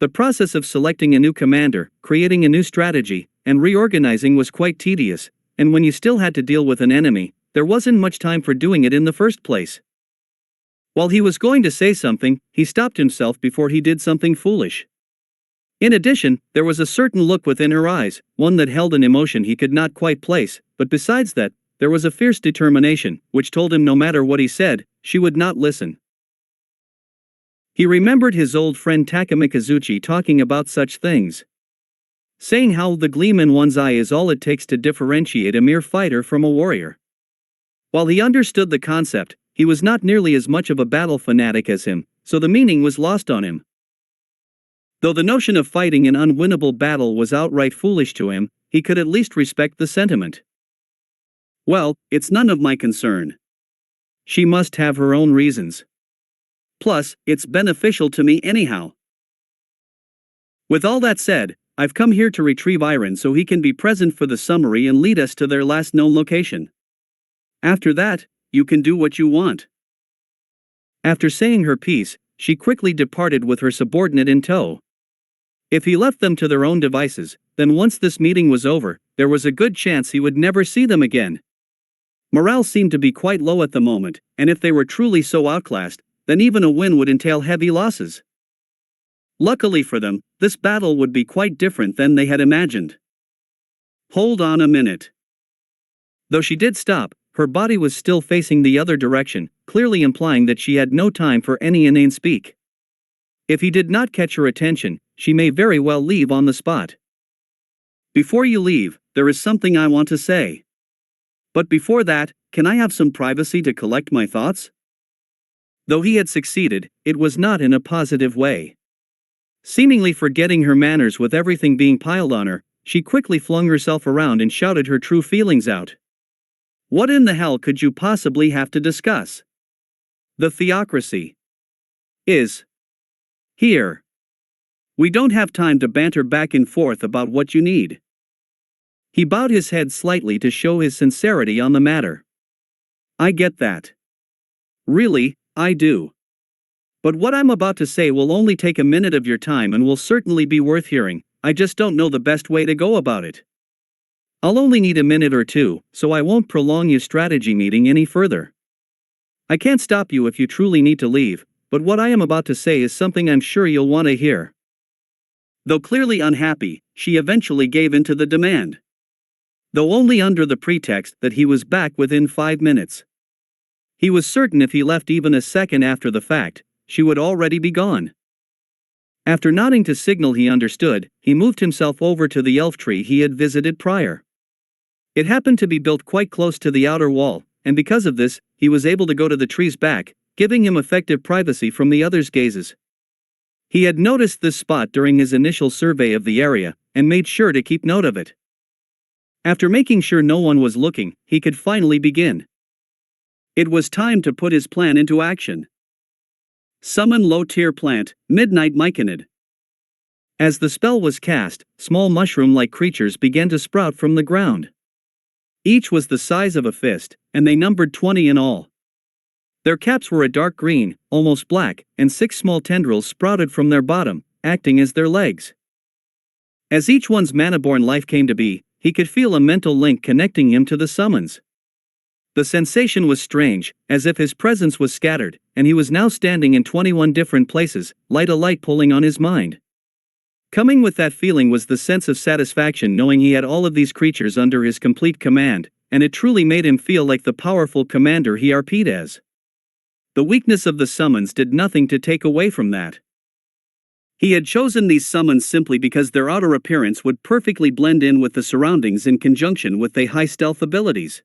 The process of selecting a new commander, creating a new strategy, and reorganizing was quite tedious, and when you still had to deal with an enemy, there wasn't much time for doing it in the first place. While he was going to say something, he stopped himself before he did something foolish. In addition, there was a certain look within her eyes, one that held an emotion he could not quite place, but besides that, there was a fierce determination, which told him no matter what he said, she would not listen. He remembered his old friend Takumi Kazuchi talking about such things, saying how the gleam in one's eye is all it takes to differentiate a mere fighter from a warrior. While he understood the concept, he was not nearly as much of a battle fanatic as him, so the meaning was lost on him. Though the notion of fighting an unwinnable battle was outright foolish to him, he could at least respect the sentiment. Well, it's none of my concern. She must have her own reasons. Plus, it's beneficial to me anyhow. With all that said, I've come here to retrieve Iron so he can be present for the summary and lead us to their last known location. After that, you can do what you want. After saying her piece, she quickly departed with her subordinate in tow. If he left them to their own devices, then once this meeting was over, there was a good chance he would never see them again. Morale seemed to be quite low at the moment, and if they were truly so outclassed, then even a win would entail heavy losses. Luckily for them, this battle would be quite different than they had imagined. Hold on a minute. Though she did stop, her body was still facing the other direction, clearly implying that she had no time for any inane speak. If he did not catch her attention, she may very well leave on the spot. Before you leave, there is something I want to say. But before that, can I have some privacy to collect my thoughts? Though he had succeeded, it was not in a positive way. Seemingly forgetting her manners with everything being piled on her, she quickly flung herself around and shouted her true feelings out. What in the hell could you possibly have to discuss? The theocracy is here. We don't have time to banter back and forth about what you need. He bowed his head slightly to show his sincerity on the matter. I get that. Really, I do. But what I'm about to say will only take a minute of your time and will certainly be worth hearing. I just don't know the best way to go about it. I'll only need a minute or two, so I won't prolong your strategy meeting any further. I can't stop you if you truly need to leave, but what I am about to say is something I'm sure you'll want to hear. Though clearly unhappy, she eventually gave in to the demand. Though only under the pretext that he was back within 5 minutes. He was certain if he left even a second after the fact, she would already be gone. After nodding to signal he understood, he moved himself over to the elf tree he had visited prior. It happened to be built quite close to the outer wall, and because of this, he was able to go to the tree's back, giving him effective privacy from the others' gazes. He had noticed this spot during his initial survey of the area, and made sure to keep note of it. After making sure no one was looking, he could finally begin. It was time to put his plan into action. Summon low-tier plant, Midnight Myconid. As the spell was cast, small mushroom-like creatures began to sprout from the ground. Each was the size of a fist, and they numbered 20 in all. Their caps were a dark green, almost black, and 6 small tendrils sprouted from their bottom, acting as their legs. As each one's mana-born life came to be, he could feel a mental link connecting him to the summons. The sensation was strange, as if his presence was scattered, and he was now standing in 21 different places, light alike pulling on his mind. Coming with that feeling was the sense of satisfaction knowing he had all of these creatures under his complete command, and it truly made him feel like the powerful commander he RP'd as. The weakness of the summons did nothing to take away from that. He had chosen these summons simply because their outer appearance would perfectly blend in with the surroundings in conjunction with their high stealth abilities.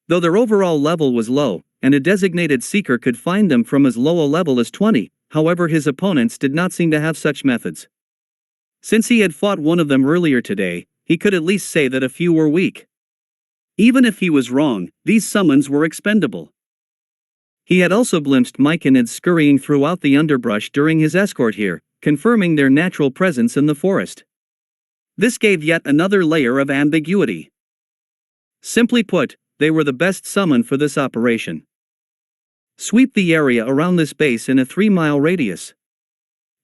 Though their overall level was low, and a designated seeker could find them from as low a level as 20, however his opponents did not seem to have such methods. Since he had fought one of them earlier today, he could at least say that a few were weak. Even if he was wrong, these summons were expendable. He had also glimpsed Mike and Ed scurrying throughout the underbrush during his escort here, confirming their natural presence in the forest. This gave yet another layer of ambiguity. Simply put, they were the best summon for this operation. Sweep the area around this base in a 3-mile radius.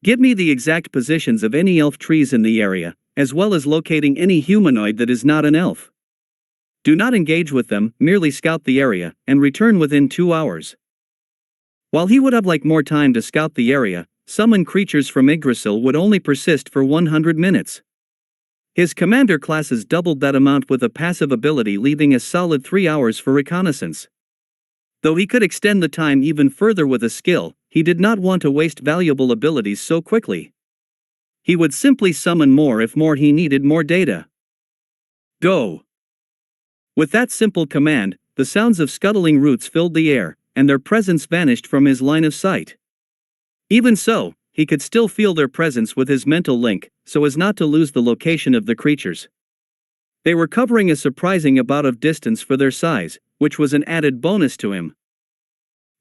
Give me the exact positions of any elf trees in the area, as well as locating any humanoid that is not an elf. Do not engage with them, merely scout the area, and return within 2 hours. While he would have liked more time to scout the area, summon creatures from Yggdrasil would only persist for 100 minutes. His commander classes doubled that amount with a passive ability, leaving a solid 3 hours for reconnaissance. Though he could extend the time even further with a skill, he did not want to waste valuable abilities so quickly. He would simply summon more if he needed more data. Go! With that simple command, the sounds of scuttling roots filled the air, and their presence vanished from his line of sight. Even so, he could still feel their presence with his mental link, so as not to lose the location of the creatures. They were covering a surprising amount of distance for their size, which was an added bonus to him.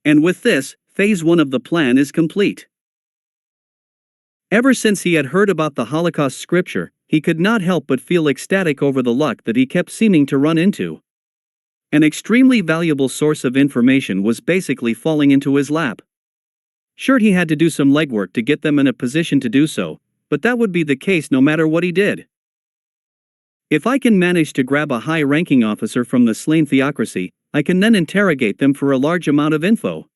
And with this, phase 1 of the plan is complete. Ever since he had heard about the Holocaust scripture, he could not help but feel ecstatic over the luck that he kept seeming to run into. An extremely valuable source of information was basically falling into his lap. Sure, he had to do some legwork to get them in a position to do so, but that would be the case no matter what he did. If I can manage to grab a high-ranking officer from the slain theocracy, I can then interrogate them for a large amount of info.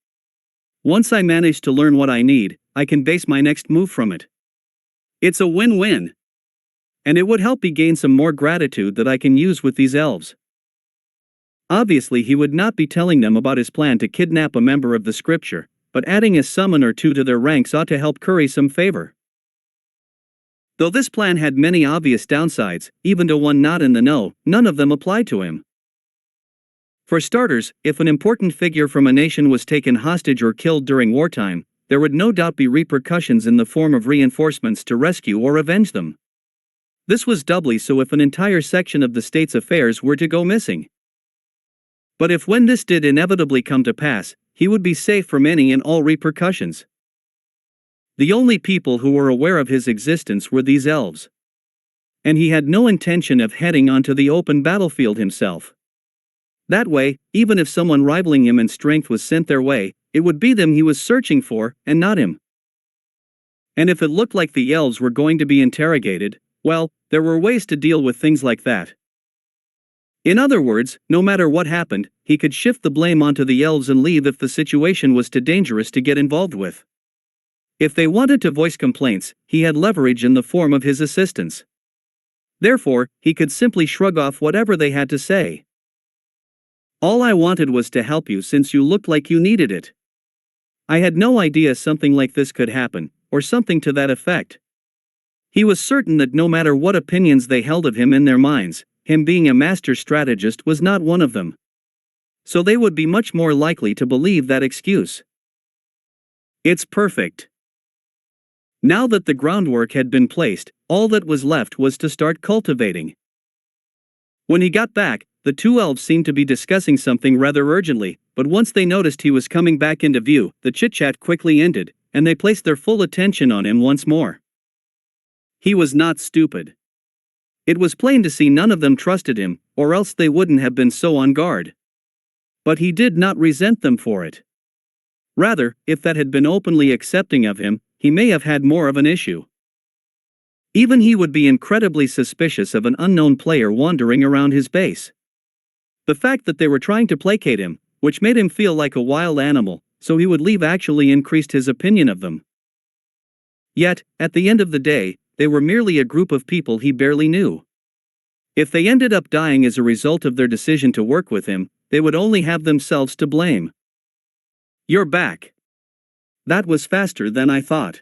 Once I manage to learn what I need, I can base my next move from it. It's a win-win. And it would help me gain some more gratitude that I can use with these elves. Obviously, he would not be telling them about his plan to kidnap a member of the scripture, but adding a summon or two to their ranks ought to help curry some favor. Though this plan had many obvious downsides, even to one not in the know, none of them applied to him. For starters, if an important figure from a nation was taken hostage or killed during wartime, there would no doubt be repercussions in the form of reinforcements to rescue or avenge them. This was doubly so if an entire section of the state's affairs were to go missing. But if when this did inevitably come to pass, he would be safe from any and all repercussions. The only people who were aware of his existence were these elves. And he had no intention of heading onto the open battlefield himself. That way, even if someone rivaling him in strength was sent their way, it would be them he was searching for, and not him. And if it looked like the elves were going to be interrogated, well, there were ways to deal with things like that. In other words, no matter what happened, he could shift the blame onto the elves and leave if the situation was too dangerous to get involved with. If they wanted to voice complaints, he had leverage in the form of his assistants. Therefore, he could simply shrug off whatever they had to say. All I wanted was to help you since you looked like you needed it. I had no idea something like this could happen, or something to that effect. He was certain that no matter what opinions they held of him in their minds, him being a master strategist was not one of them. So they would be much more likely to believe that excuse. It's perfect. Now that the groundwork had been placed, all that was left was to start cultivating. When he got back, the two elves seemed to be discussing something rather urgently, but once they noticed he was coming back into view, the chit-chat quickly ended, and they placed their full attention on him once more. He was not stupid. It was plain to see none of them trusted him, or else they wouldn't have been so on guard. But he did not resent them for it. Rather, if that had been openly accepting of him, he may have had more of an issue. Even he would be incredibly suspicious of an unknown player wandering around his base. The fact that they were trying to placate him, which made him feel like a wild animal, so he would leave, actually increased his opinion of them. Yet, at the end of the day, they were merely a group of people he barely knew. If they ended up dying as a result of their decision to work with him, they would only have themselves to blame. You're back. That was faster than I thought.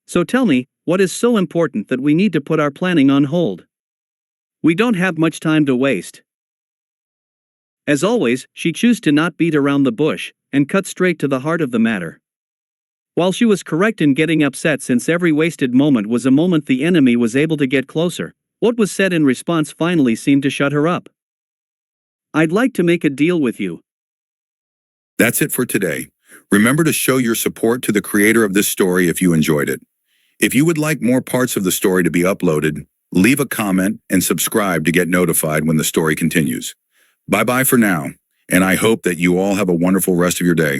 So tell me, what is so important that we need to put our planning on hold? We don't have much time to waste. As always, she chose to not beat around the bush, and cut straight to the heart of the matter. While she was correct in getting upset, since every wasted moment was a moment the enemy was able to get closer, what was said in response finally seemed to shut her up. I'd like to make a deal with you. That's it for today. Remember to show your support to the creator of this story if you enjoyed it. If you would like more parts of the story to be uploaded, leave a comment and subscribe to get notified when the story continues. Bye-bye for now, and I hope that you all have a wonderful rest of your day.